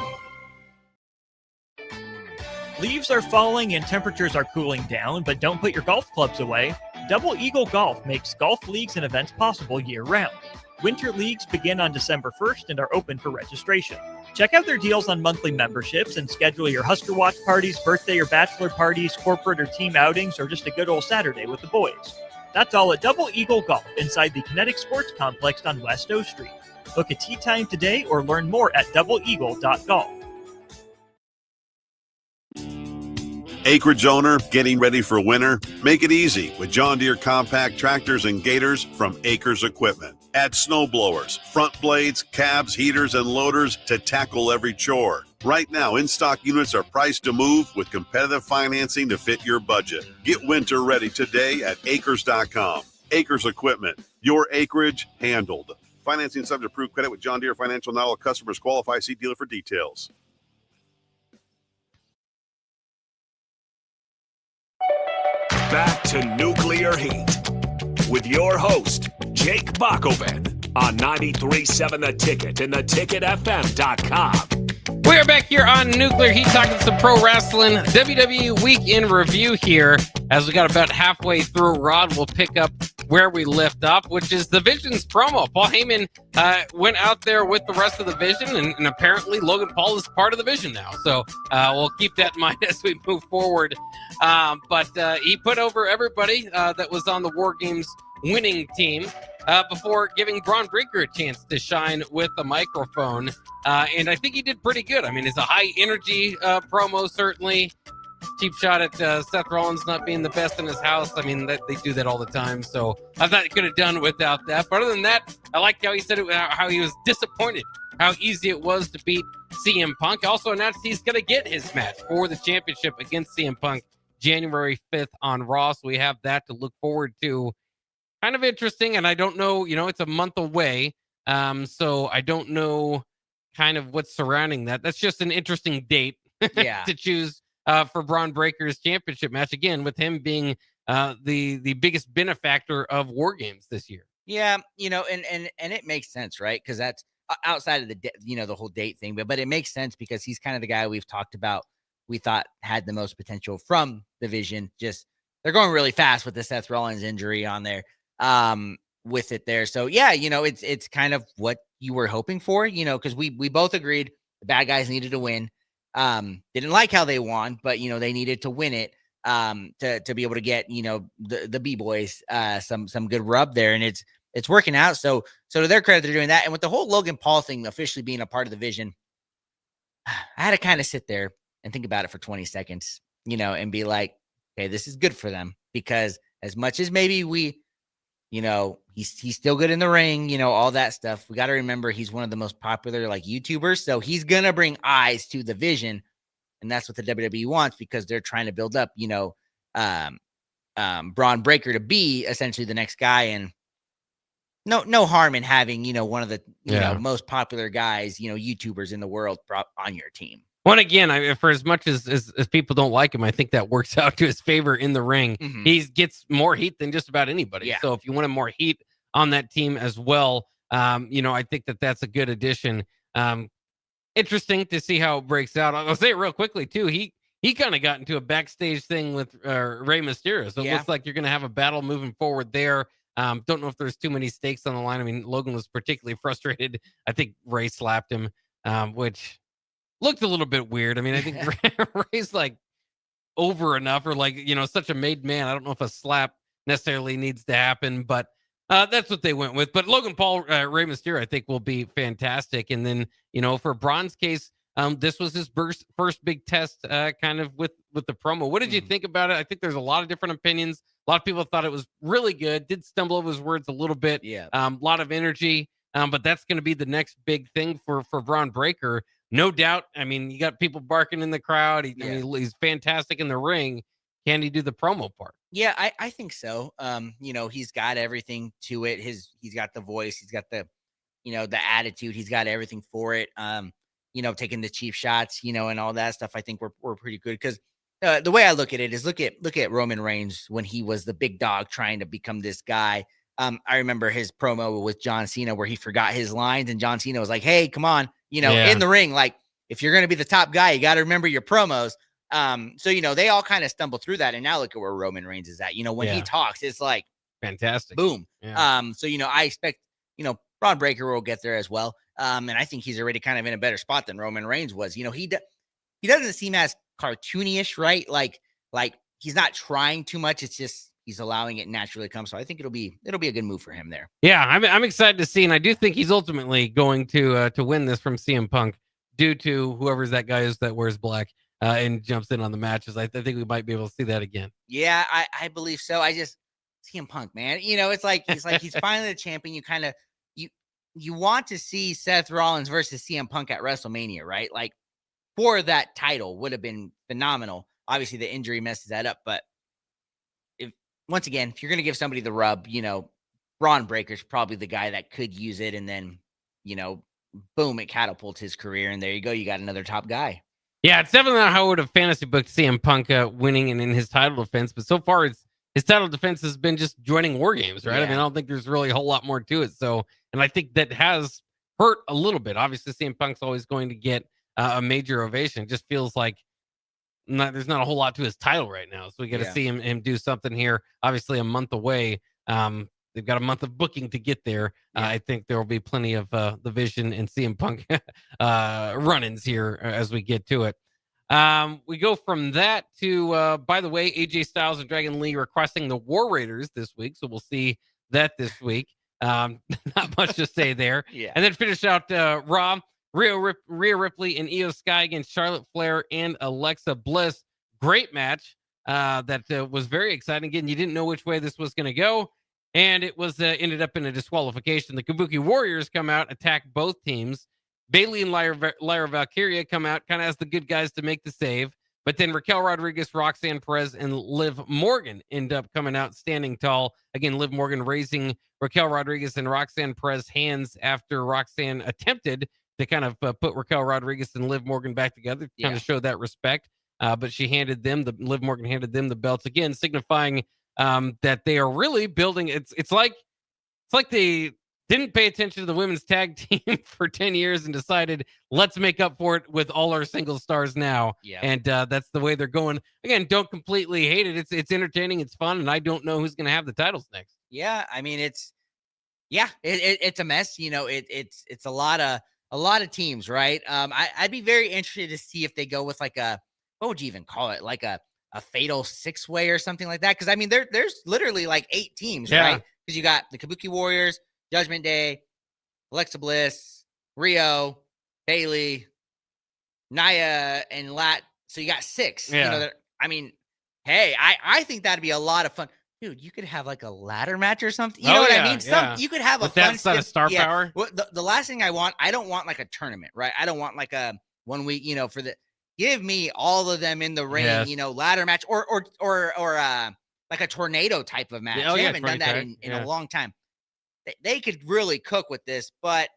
S4: Leaves are falling and temperatures are cooling down, but don't put your golf clubs away. Double Eagle Golf makes golf leagues and events possible year-round. Winter leagues begin on December 1st and are open for registration. Check out their deals on monthly memberships and schedule your Husker Watch parties, birthday or bachelor parties, corporate or team outings, or just a good old Saturday with the boys. That's all at Double Eagle Golf inside the Kinetic Sports Complex on West O Street. Book a tee time today or learn more at doubleeagle.golf.
S9: Acreage owner getting ready for winter? Make it easy with John Deere compact tractors and gators from Acres Equipment. Add snow blowers, front blades, cabs, heaters, and loaders to tackle every chore. Right now, in-stock units are priced to move with competitive financing to fit your budget. Get winter ready today at acres.com. Acres Equipment, your acreage handled. Financing subject to approved credit with John Deere Financial. Not all customers qualify. See dealer for details.
S1: Back to Nuclear Heat with your host, Jake Bakoven on 93.7 The Ticket and theticketfm.com.
S2: We're back here on Nuclear Heat talking some pro wrestling. WWE Week in Review here. As we got about halfway through, Rod will pick up where we left off, which is the Vision's promo. Paul Heyman went out there with the rest of the Vision, and apparently Logan Paul is part of the Vision now. So we'll keep that in mind as we move forward. But he put over everybody that was on the War Games winning team before giving Braun Breaker a chance to shine with the microphone. And I think he did pretty good. I mean, it's a high energy promo, certainly. Cheap shot at Seth Rollins not being the best in his house. I mean, they do that all the time. So I thought he could have done without that. But other than that, I liked how he said it, how he was disappointed, how easy it was to beat CM Punk. Also announced he's going to get his match for the championship against CM Punk January 5th on Raw. So we have that to look forward to. Kind of interesting. And I don't know, it's a month away. So I don't know kind of what's surrounding that. That's just an interesting date
S3: Yeah.
S2: to choose for Braun Breaker's championship match. Again, with him being the biggest benefactor of War Games this year.
S3: Yeah, and it makes sense, right? Because that's outside of the whole date thing, but it makes sense because he's kind of the guy we've talked about. We thought had the most potential from the Vision. Just they're going really fast with the Seth Rollins injury on there, with it there. So yeah, it's kind of what you were hoping for, because we both agreed the bad guys needed to win. Didn't like how they won, but they needed to win it. To be able to get the B-boys some good rub there, and it's working out. So to their credit, they're doing that. And with the whole Logan Paul thing officially being a part of the Vision, I had to kind of sit there and think about it for 20 seconds, and be like, okay, this is good for them, because as much as maybe we, he's still good in the ring, all that stuff. We got to remember he's one of the most popular YouTubers, so he's gonna bring eyes to the Vision. And that's what the WWE wants, because they're trying to build up, Braun Breaker to be essentially the next guy. And no harm in having, one of the most popular guys, YouTubers in the world on your team.
S2: Well, again, for as much as people don't like him, I think that works out to his favor in the ring.
S3: Mm-hmm.
S2: He gets more heat than just about anybody.
S3: Yeah.
S2: So if you wanted more heat on that team as well, I think that's a good addition. Interesting to see how it breaks out. I'll say it real quickly too. He kind of got into a backstage thing with Rey Mysterio, so it looks like you're going to have a battle moving forward there. Don't know if there's too many stakes on the line. I mean, Logan was particularly frustrated. I think Rey slapped him, which looked a little bit weird. I mean, I think Rey's over enough, or such a made man. I don't know if a slap necessarily needs to happen, but that's what they went with. But Logan Paul, Rey Mysterio, I think will be fantastic. And then, for Braun's case, this was his first big test, kind of with the promo. What did you think about it? I think there's a lot of different opinions. A lot of people thought it was really good. Did stumble over his words a little bit.
S3: Yeah.
S2: A lot of energy. But that's going to be the next big thing for Braun Breaker. No doubt. I mean, you got people barking in the crowd. He's fantastic in the ring. Can he do the promo part?
S3: Yeah, I think so. He's got everything to it. He's got the voice, he's got the, the attitude, he's got everything for it. Taking the cheap shots, and all that stuff. I think we're pretty good, because the way I look at it is look at Roman Reigns when he was the big dog trying to become this guy. I remember his promo with John Cena where he forgot his lines, and John Cena was like, "Hey, come on, in the ring, if you're gonna be the top guy, you got to remember your promos." So they all kind of stumble through that, and now look at where Roman Reigns is at. When he talks, it's like
S2: fantastic.
S3: Boom.
S2: Yeah.
S3: So I expect Braun Breaker will get there as well. And I think he's already kind of in a better spot than Roman Reigns was. He doesn't seem as cartoonish, right? Like he's not trying too much. It's just he's allowing it naturally to come. So I think it'll be a good move for him there.
S2: Yeah, I'm excited to see, and I do think he's ultimately going to win this from CM Punk, due to whoever's that guy is that wears black and jumps in on the matches. I think we might be able to see that again.
S3: Yeah, I believe so. I just CM Punk, man. It's like he's finally the champion. You kind of you want to see Seth Rollins versus CM Punk at WrestleMania, right? For that title would have been phenomenal. Obviously, the injury messes that up, but if you're going to give somebody the rub, Braun Breaker's probably the guy that could use it, and then boom, it catapults his career, and there you go. You got another top guy.
S2: Yeah, it's definitely not how I would have fantasy booked CM Punk winning and in his title defense, but so far his title defense has been just joining War Games, right?
S3: Yeah.
S2: I mean, I don't think there's really a whole lot more to it. So, and I think that has hurt a little bit. Obviously, CM Punk's always going to get a major ovation. It just feels like there's not a whole lot to his title right now. So we got to see him do something here. Obviously, a month away. They've got a month of booking to get there.
S3: Yeah.
S2: I think there will be plenty of the Vision and CM Punk run-ins here as we get to it. We go from that to, by the way, AJ Styles and Dragon Lee requesting the War Raiders this week. So we'll see that this week. Not much to say there.
S3: Yeah.
S2: And then finish out Raw, Rhea Ripley and Io Sky against Charlotte Flair and Alexa Bliss. Great match that was very exciting. Again, you didn't know which way this was going to go. And it was ended up in a disqualification. The Kabuki Warriors come out, attack both teams. Bayley and Lyra Valkyria come out kind of as the good guys to make the save. But then Raquel Rodriguez, Roxanne Perez, and Liv Morgan end up coming out standing tall. Again, Liv Morgan raising Raquel Rodriguez and Roxanne Perez hands after Roxanne attempted to kind of put Raquel Rodriguez and Liv Morgan back together, to kind of show that respect. But she handed them Liv Morgan handed them the belts again, signifying that they are really building. It's like they didn't pay attention to the women's tag team for 10 years and decided, let's make up for it with all our single stars now.
S3: Yeah.
S2: And that's the way they're going. Again, don't completely hate it. It's entertaining. It's fun. And I don't know who's going to have the titles next.
S3: Yeah. I mean, it's a mess. You know, it's a lot of teams, right? I'd be very interested to see if they go with like what would you even call it? Like a fatal 6-way or something like that. Cause I mean, there's literally like 8 teams, right? Cause you got the Kabuki Warriors, Judgment Day, Alexa Bliss, Rio, Bailey, Nia, and Lat. So you got 6.
S2: Yeah.
S3: You know, I mean, hey, I think that'd be a lot of fun. Dude, you could have like a ladder match or something. You know what I mean? You could have
S2: with
S3: a
S2: that
S3: fun
S2: sort of star power.
S3: Well, the last thing I don't want like a tournament, right? I don't want like a 1 week, you know, give me all of them in the ring, you know, ladder match or like a tornado type of match. They haven't done that in a long time. They could really cook with this, but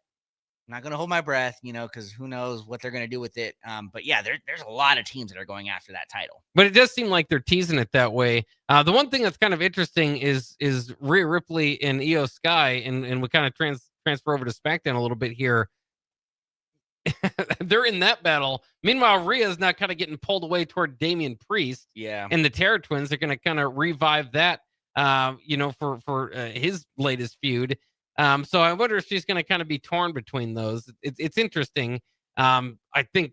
S3: I'm not going to hold my breath, you know, because who knows what they're going to do with it. But yeah, there's a lot of teams that are going after that title.
S2: But it does seem like they're teasing it that way. The one thing that's kind of interesting is Rhea Ripley and Io Sky, and we kind of transfer over to SmackDown a little bit here. They're in that battle. Meanwhile, Rhea's now kind of getting pulled away toward Damian Priest.
S3: Yeah.
S2: And the Terror Twins are going to kind of revive that, you know, for his latest feud. So I wonder if she's going to kind of be torn between those. It's interesting. I think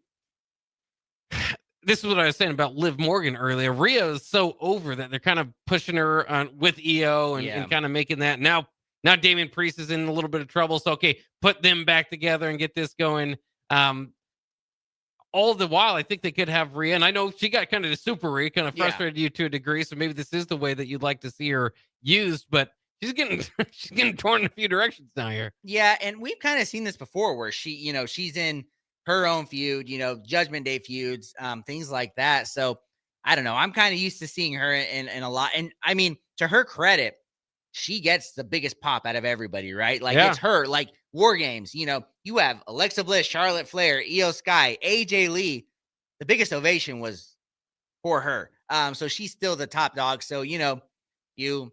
S2: this is what I was saying about Liv Morgan earlier. Rhea is so over that they're kind of pushing her with Io and kind of making that. Now Damian Priest is in a little bit of trouble. So, okay, put them back together and get this going. All the while, I think they could have Rhea, and I know she got kind of the super Rhea, kind of frustrated you to a degree. So maybe this is the way that you'd like to see her used, but she's getting torn in a few directions now here.
S3: Yeah, and we've kind of seen this before, where she's in her own feud, you know, Judgment Day feuds, things like that. So I don't know. I'm kind of used to seeing her in a lot, and I mean, to her credit, she gets the biggest pop out of everybody, right? Like it's her, like War Games, you know, you have Alexa Bliss, Charlotte Flair, Io Sky, AJ Lee. The biggest ovation was for her. So she's still the top dog. So, you know, you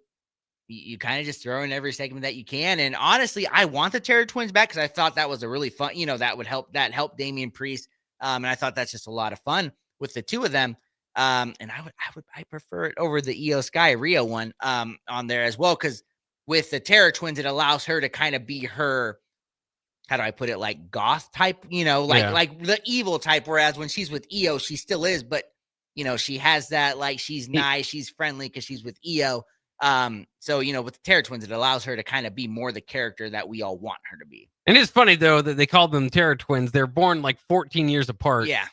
S3: kind of just throw in every segment that you can. And honestly, I want the Terror Twins back because I thought that was a really fun, you know, that help Damian Priest. And I thought that's just a lot of fun with the two of them. And I prefer it over the Io Sky Rio one on there as well, because with the Terror Twins, it allows her to kind of be her, how do I put it, like goth type, you know, like the evil type. Whereas when she's with Io, she still is, but you know, she has that, like, she's nice, she's friendly because she's with Io. So, you know, with the Terror Twins, it allows her to kind of be more the character that we all want her to be.
S2: And it's funny, though, that they called them Terror Twins. They're born like 14 years apart.
S3: Yeah.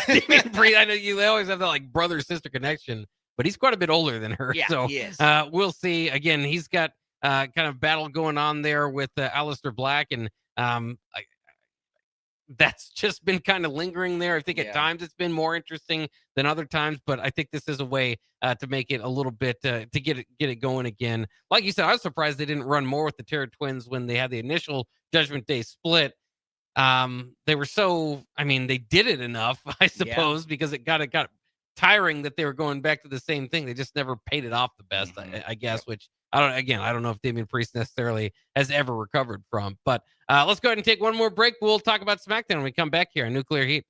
S2: Damian Priest, I know they always have that like brother-sister connection, but he's quite a bit older than her.
S3: Yeah,
S2: so
S3: he is.
S2: We'll see. Again, he's got kind of battle going on there with Aleister Black, and that's just been kind of lingering there. I think at times it's been more interesting than other times, but I think this is a way to make it a little bit to get it going again. Like you said, I was surprised they didn't run more with the Terror Twins when they had the initial Judgment Day split. They were so, I mean, they did it enough, I suppose, because it got tiring that they were going back to the same thing. They just never paid it off the best, I guess, which I don't know if Damian Priest necessarily has ever recovered from. But let's go ahead and take one more break. We'll talk about SmackDown when we come back here on Nuclear Heat.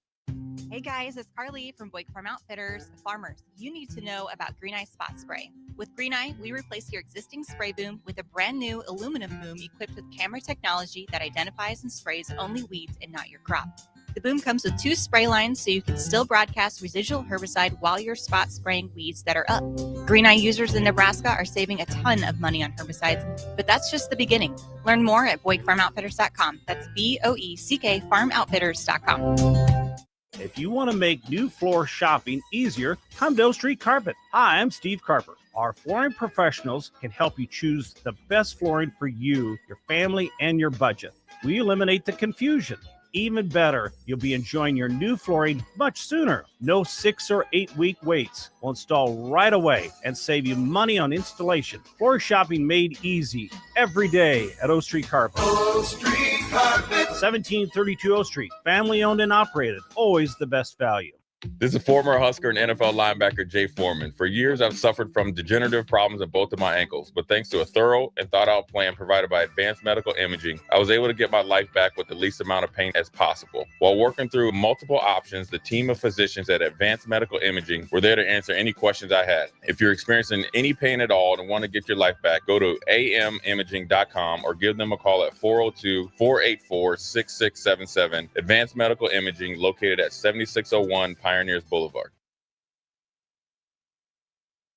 S10: Hey guys, it's Carly from Boyd Farm Outfitters. Farmers, you need to know about Green Eye Spot Spray. With Green Eye, we replace your existing spray boom with a brand new aluminum boom equipped with camera technology that identifies and sprays only weeds and not your crop. The boom comes with 2 spray lines so you can still broadcast residual herbicide while you're spot spraying weeds that are up. Green Eye users in Nebraska are saving a ton of money on herbicides, but that's just the beginning. Learn more at BoydFarmOutfitters.com. That's BOECK FarmOutfitters.com.
S11: If you want to make new floor shopping easier, come to O Street Carpet. Hi, I'm Steve Carper. Our flooring professionals can help you choose the best flooring for you, your family, and your budget. We eliminate the confusion. even better, you'll be enjoying your new flooring much sooner. No 6 or 8 week waits. We'll install right away and save you money on installation. Floor shopping made easy every day at O Street Carpet. O Street Carpet. 1732 O Street. Family owned and operated. Always the best value.
S12: This is former Husker and NFL linebacker Jay Foreman. For years, I've suffered from degenerative problems in both of my ankles, but thanks to a thorough and thought-out plan provided by Advanced Medical Imaging, I was able to get my life back with the least amount of pain as possible. While working through multiple options, the team of physicians at Advanced Medical Imaging were there to answer any questions I had. If you're experiencing any pain at all and want to get your life back, go to amimaging.com or give them a call at 402-484-6677. Advanced Medical Imaging, located at 7601 Pioneers Boulevard.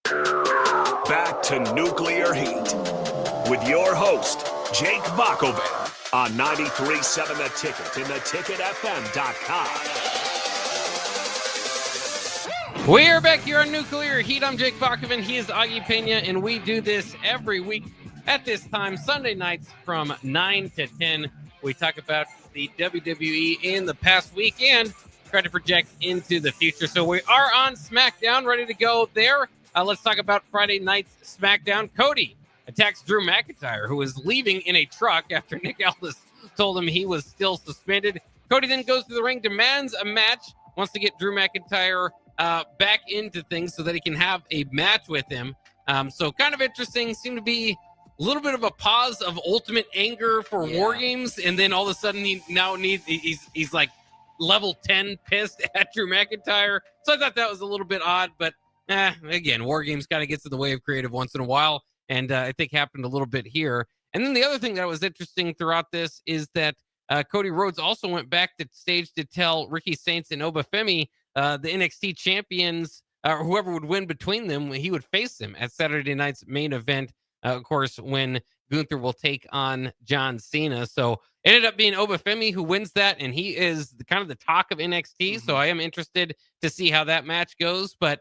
S1: Back to Nuclear Heat with your host, Jake Bakoven, on 93.7 The Ticket and theticketfm.com.
S2: We are back here on Nuclear Heat. I'm Jake Bakoven. He is Augie Pena, and we do this every week at this time, Sunday nights from 9 to 10. We talk about the WWE in the past week and try to project into the future. So we are on SmackDown, ready to go there. Let's talk about Friday night's SmackDown. Cody attacks Drew McIntyre, who is leaving in a truck after Nick Aldis told him he was still suspended. Cody then goes to the ring, demands a match, wants to get Drew McIntyre back into things so that he can have a match with him. So kind of interesting. Seemed to be a little bit of a pause of ultimate anger for War Games, and then all of a sudden he's like level 10 pissed at Drew McIntyre. So I thought that was a little bit odd, but again, War Games kind of gets in the way of creative once in a while, and I think happened a little bit here. And then the other thing that was interesting throughout this is that Cody Rhodes also went back to stage to tell Ricky Saints and Obafemi, the NXT champions, or whoever would win between them, he would face them at Saturday night's main event, of course, when Gunther will take on John Cena. So it ended up being Obafemi who wins that, and he is kind of the talk of NXT. So I am interested to see how that match goes. But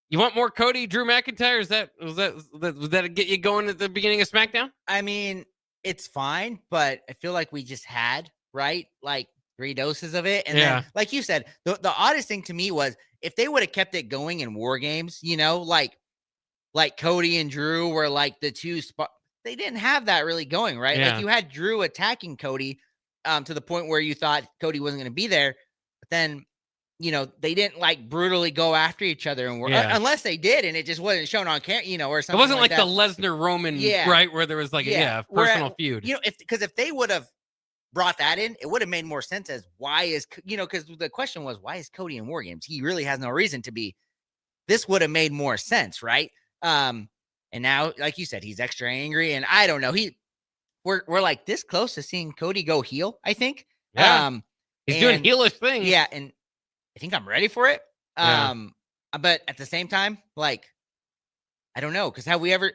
S2: you want more Cody, Drew McIntyre? Was that get you going at the beginning of SmackDown?
S3: I mean, it's fine, but I feel like we just had, right? Like 3 doses of it. And then, like you said, the oddest thing to me was if they would have kept it going in War Games, you know, like Cody and Drew were like the two they didn't have that really going, right? Like you had Drew attacking Cody to the point where you thought Cody wasn't going to be there, but then, you know, they didn't like brutally go after each other, and unless they did, and it just wasn't shown on camera, you know, or something.
S2: It wasn't like
S3: that.
S2: the Lesnar Roman, right, where there was like a personal feud.
S3: You know, if they would have brought that in, it would have made more sense as why is, you know, because the question was, why is Cody in War Games? He really has no reason to be. This would have made more sense, right? And now, like you said, he's extra angry, and I don't know. We're like this close to seeing Cody go heel, I think.
S2: Yeah. He's doing heelish things.
S3: Yeah, and I think I'm ready for it. But at the same time, like, I don't know, because have we ever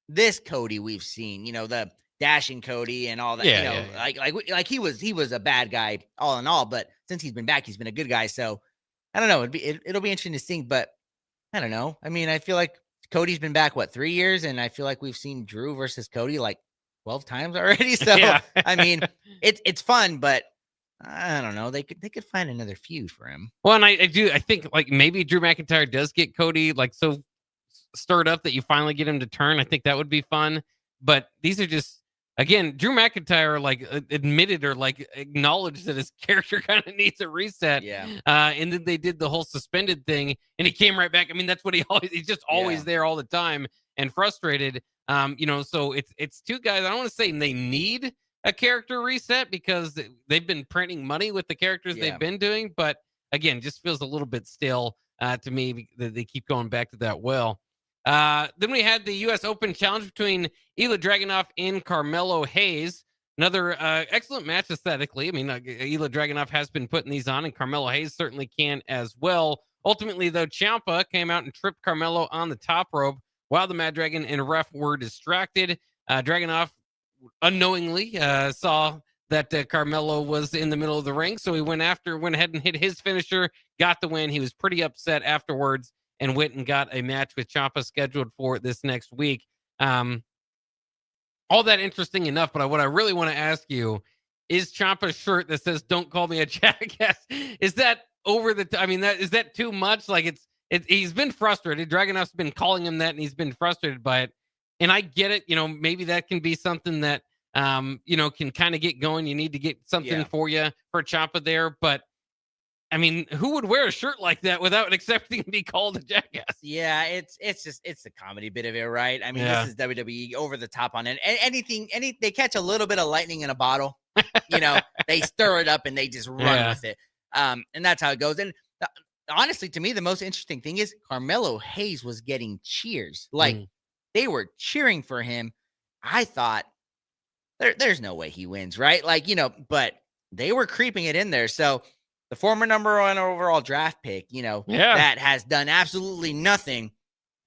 S3: this Cody we've seen, you know, the dashing Cody and all that, you know, like he was a bad guy all in all, but since he's been back, he's been a good guy. So I don't know. It'll be interesting to see, but I don't know. I mean, I feel like Cody's been back 3 years, and I feel like we've seen Drew versus Cody like 12 times already. So I mean, it's fun, but I don't know. They could find another feud for him.
S2: Well, and I think like maybe Drew McIntyre does get Cody like so stirred up that you finally get him to turn. I think that would be fun. But these are just, again, Drew McIntyre like admitted or like acknowledged that his character kind of needs a reset.
S3: Yeah.
S2: And then they did the whole suspended thing, and he came right back. I mean, that's what he's just always there all the time and frustrated. You know, so it's two guys. I don't want to say they need a character reset because they've been printing money with the characters they've been doing, but again, just feels a little bit still to me that they keep going back to that well. Then we had the U.S. Open Challenge between Ilya Dragunov and Carmelo Hayes. Another excellent match aesthetically. I mean, Ilya Dragunov has been putting these on, and Carmelo Hayes certainly can as well. Ultimately, though, Ciampa came out and tripped Carmelo on the top rope while the Mad Dragon and ref were distracted. Dragunov unknowingly saw that Carmelo was in the middle of the ring, so he went ahead and hit his finisher, got the win. He was pretty upset afterwards and went and got a match with Ciampa scheduled for this next week. All that interesting enough, but what I really want to ask you is Ciampa's shirt that says "Don't call me a jackass." Is that over the? I mean, is that too much? Like he's been frustrated. Dragunov's been calling him that, and he's been frustrated by it. And I get it. Maybe that can be something that can kind of get going. You need to get something for Ciampa there, but. I mean, who would wear a shirt like that without accepting to be called a jackass?
S3: Yeah, it's the comedy bit of it, right? I mean, this is WWE over the top on it. They catch a little bit of lightning in a bottle, they stir it up and they just run with it. And that's how it goes. And honestly, to me, the most interesting thing is Carmelo Hayes was getting cheers. Like they were cheering for him. I thought there's no way he wins, right? Like, but they were creeping it in there. So the former number 1 overall draft pick, that has done absolutely nothing.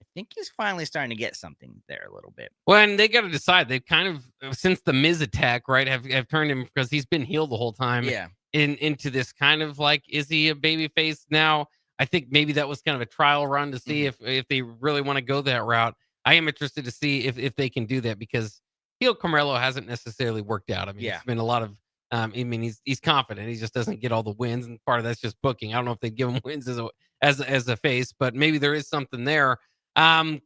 S3: I think he's finally starting to get something there a little bit.
S2: Well, and they got to decide. They've kind of, since the Miz attack, right, have turned him, because he's been healed the whole time, into this kind of like, is he a babyface now? I think maybe that was kind of a trial run to see if they really want to go that route. I am interested to see if they can do that, because heel Carmelo hasn't necessarily worked out. I mean, it's been a lot of, he's confident. He just doesn't get all the wins, and part of that's just booking. I don't know if they'd give him wins as a face, but maybe there is something there.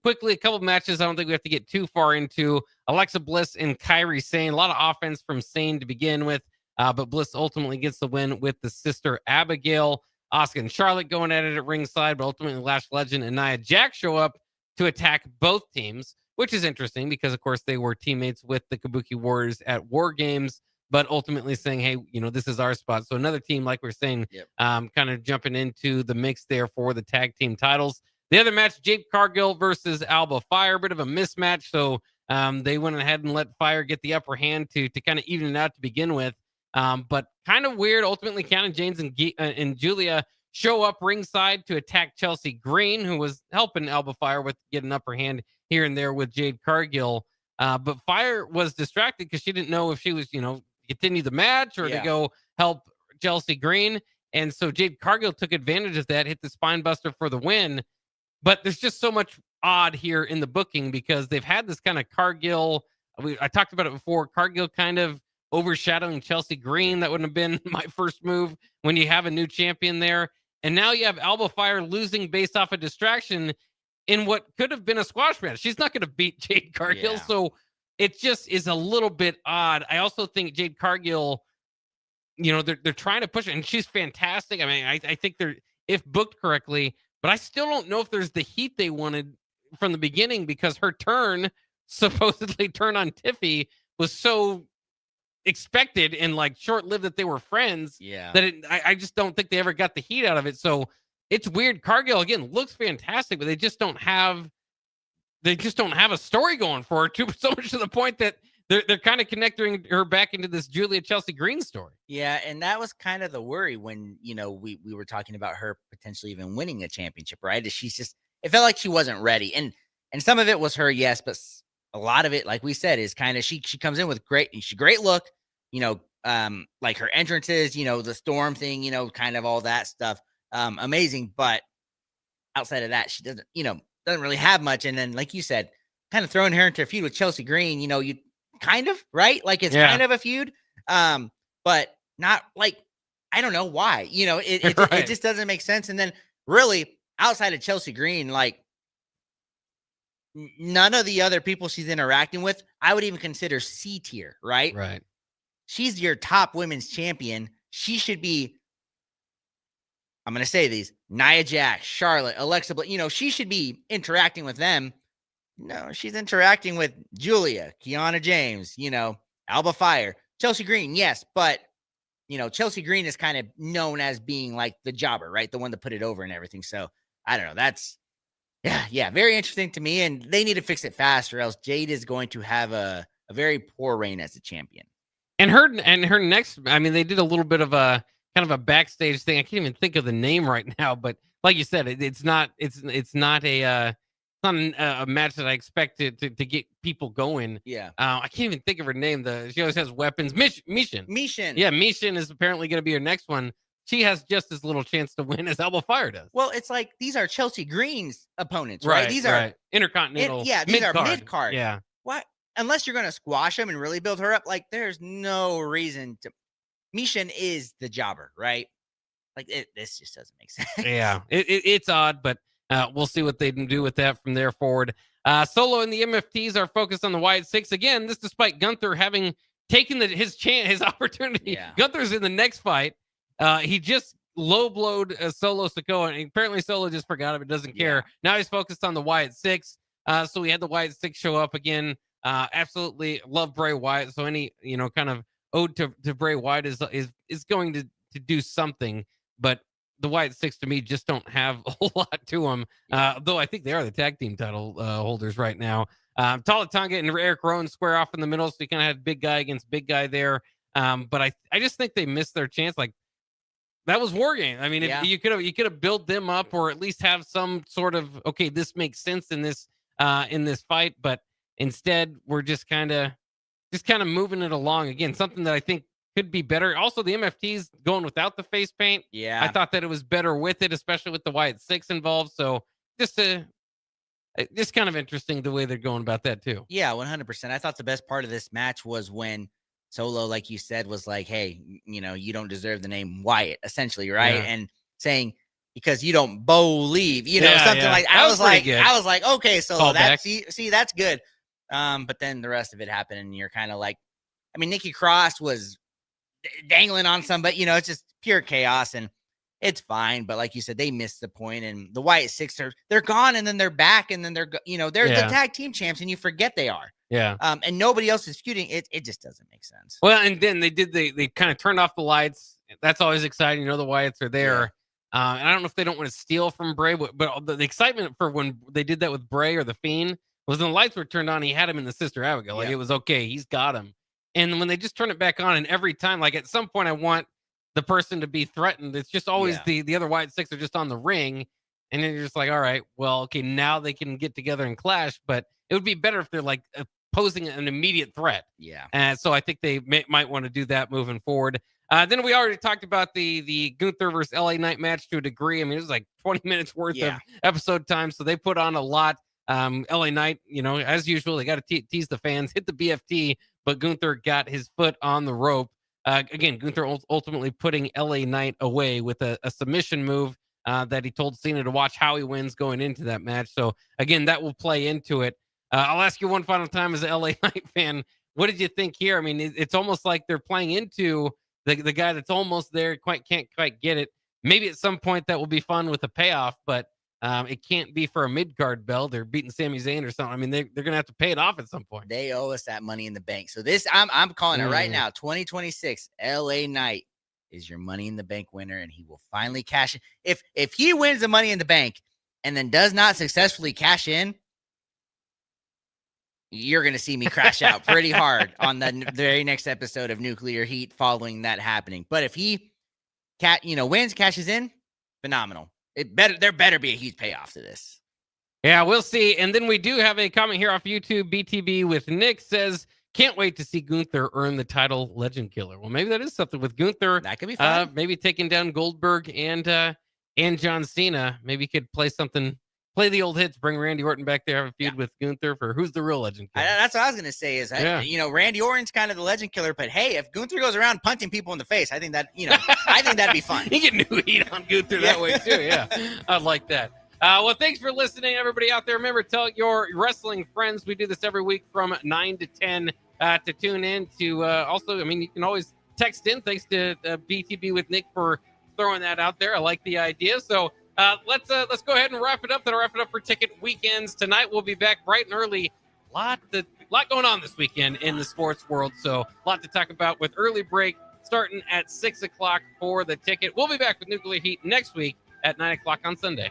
S2: Quickly, a couple of matches I don't think we have to get too far into. Alexa Bliss and Kairi Sane. A lot of offense from Sane to begin with, but Bliss ultimately gets the win with the sister Abigail. Asuka and Charlotte going at it at ringside, but ultimately Lash Legend and Nia Jax show up to attack both teams, which is interesting because, of course, they were teammates with the Kabuki Warriors at War Games, but ultimately saying, hey, this is our spot. So another team, like we're saying, kind of jumping into the mix there for the tag team titles. The other match, Jade Cargill versus Alba Fire, bit of a mismatch. So they went ahead and let Fire get the upper hand to kind of even it out to begin with. But kind of weird. Ultimately, Kiana James and Julia show up ringside to attack Chelsea Green, who was helping Alba Fire with get an upper hand here and there with Jade Cargill. But Fire was distracted because she didn't know if she was, continue the match or to go help Chelsea Green. And so Jade Cargill took advantage of that, hit the spine buster for the win. But there's just so much odd here in the booking because they've had this kind of Cargill. I talked about it before. Cargill kind of overshadowing Chelsea Green. That wouldn't have been my first move when you have a new champion there. And now you have Alba Fire losing based off a distraction in what could have been a squash match. She's not going to beat Jade Cargill. So it just is a little bit odd. I also think Jade Cargill, they're trying to push it, and she's fantastic. I mean, I think they're, if booked correctly, but I still don't know if there's the heat they wanted from the beginning because her supposedly turn on Tiffy was so expected and like short-lived that they were friends that I just don't think they ever got the heat out of it. So it's weird. Cargill, again, looks fantastic, but they just don't have a story going for her, so much to the point that they're kind of connecting her back into this Julia Chelsea Green story.
S3: Yeah, and that was kind of the worry when, we were talking about her potentially even winning a championship, right? It felt like she wasn't ready. And some of it was her, yes, but a lot of it, like we said, is kind of she comes in with great look, like her entrances, the storm thing, kind of all that stuff. Amazing. But outside of that, she doesn't really have much. And then, like you said, kind of throwing her into a feud with Chelsea Green, you kind of, right? Like it's kind of a feud. But not like, I don't know why, it just doesn't make sense. And then really outside of Chelsea Green, like none of the other people she's interacting with, I would even consider C tier, right?
S2: Right.
S3: She's your top women's champion. She should be, I'm going to say these, Nia Jax, Charlotte, Alexa Bliss, she should be interacting with them. No, she's interacting with Julia, Kiana James, Alba Fire, Chelsea Green. Yes. But, Chelsea Green is kind of known as being like the jobber, right? The one to put it over and everything. So I don't know. That's, very interesting to me. And they need to fix it fast or else Jade is going to have a very poor reign as a champion.
S2: And her next, I mean, they did a little bit of a kind of a backstage thing. I can't even think of the name right now, but like you said, it's not a match that I expect to get people going.
S3: Yeah.
S2: I can't even think of her name. She always has weapons. Mishin. Yeah, Mishin is apparently going to be her next one. She has just as little chance to win as Alba Fire does.
S3: Well, it's like these are Chelsea Green's opponents, right? These are
S2: Intercontinental.
S3: These are mid-card.
S2: Yeah.
S3: What? Unless you're going to squash them and really build her up, like there's no reason to. Mishin is the jobber, right? Like this just doesn't make sense.
S2: Yeah, it's odd, but we'll see what they can do with that from there forward. Solo and the MFTs are focused on the Wyatt Six again. This despite Gunther having taken his opportunity.
S3: Yeah.
S2: Gunther's in the next fight. He just low blowed Solo Sikoa, and apparently Solo just forgot him. It doesn't care.
S3: Yeah.
S2: Now he's focused on the Wyatt Six. So we had the Wyatt Six show up again. Absolutely love Bray Wyatt. So any kind of ode to Bray Wyatt is going to do something. But the Wyatt Six to me just don't have a whole lot to them. Though I think they are the tag team title holders right now. Tala Tonga and Eric Rowan square off in the middle, so you kind of had big guy against big guy there. But I just think they missed their chance. Like that was War Game. I mean, if you could have built them up, or at least have some sort of this makes sense in this fight. But instead, we're just kind of moving it along again. Something that I think could be better. Also, the MFTs going without the face paint.
S3: Yeah,
S2: I thought that it was better with it, especially with the Wyatt Six involved. So just kind of interesting the way they're going about that too.
S3: Yeah, 100%. I thought the best part of this match was when Solo, like you said, was like, "Hey, you don't deserve the name Wyatt," essentially, right?
S2: Yeah.
S3: And saying because you don't believe, something like
S2: that.
S3: I was like, okay, Solo,
S2: Callback.
S3: see, that's good. But then the rest of it happened, and you're kind of like, I mean, Nikki Cross was dangling on somebody, it's just pure chaos, and it's fine. But like you said, they missed the point, and the Wyatt Six they're gone, and then they're back, and then they're the tag team champs, and you forget they are.
S2: Yeah.
S3: And nobody else is feuding. It just doesn't make sense.
S2: Well, and then they kind of turned off the lights. That's always exciting. The Wyatts are there. Yeah. And I don't know if they don't want to steal from Bray, but the excitement for when they did that with Bray or the Fiend was when the lights were turned on. He had him in the Sister Abigail. Like it was okay. He's got him. And when they just turn it back on, and every time, like at some point, I want the person to be threatened. It's just always the other Wyatt Six are just on the ring, and then you're just like, all right, well, okay, now they can get together and clash. But it would be better if they're like posing an immediate threat.
S3: Yeah.
S2: And so I think they might want to do that moving forward. Then we already talked about the Gunther versus LA Knight match to a degree. I mean, it was like 20 minutes worth of episode time, so they put on a lot. LA Knight, as usual, they got to tease the fans, hit the BFT, but Gunther got his foot on the rope. Again, Gunther ultimately putting LA Knight away with a submission move that he told Cena to watch how he wins going into that match. So again, that will play into it. I'll ask you one final time as an LA Knight fan, what did you think here? I mean, it's almost like they're playing into the guy that's almost there, can't quite get it. Maybe at some point that will be fun with a payoff, but it can't be for a mid-card belt. They're beating Sami Zayn or something. I mean, they're going to have to pay it off at some point.
S3: They owe us that Money in the Bank. So this, I'm calling it right now. 2026, LA Knight is your Money in the Bank winner, and he will finally cash in. If he wins the Money in the Bank and then does not successfully cash in, you're going to see me crash out pretty hard on the very next episode of Nuclear Heat following that happening. But if he wins, cashes in, phenomenal. There better be a huge payoff to this.
S2: Yeah, we'll see. And then we do have a comment here off YouTube. BTB with Nick says, can't wait to see Gunther earn the title Legend Killer. Well, maybe that is something with Gunther.
S3: That could be fun.
S2: Maybe taking down Goldberg and John Cena. Maybe he could play the old hits, bring Randy Orton back there, have a feud with Gunther for who's the real Legend Killer.
S3: That's what I was going to say is, Randy Orton's kind of the Legend Killer, but hey, if Gunther goes around punching people in the face, I think that'd be fun.
S2: You get new heat on Gunther that way too. Yeah, I'd like that. Well, thanks for listening, everybody out there. Remember, tell your wrestling friends. We do this every week from 9 to 10 to tune in to also, I mean, you can always text in. Thanks to BTB with Nick for throwing that out there. I like the idea. So let's go ahead and wrap it up. That'll wrap it up for Ticket Weekends. Tonight we'll be back bright and early. Lot going on this weekend in the sports world. So a lot to talk about with early break starting at 6 o'clock for the Ticket. We'll be back with Nuclear Heat next week at 9 o'clock on Sunday.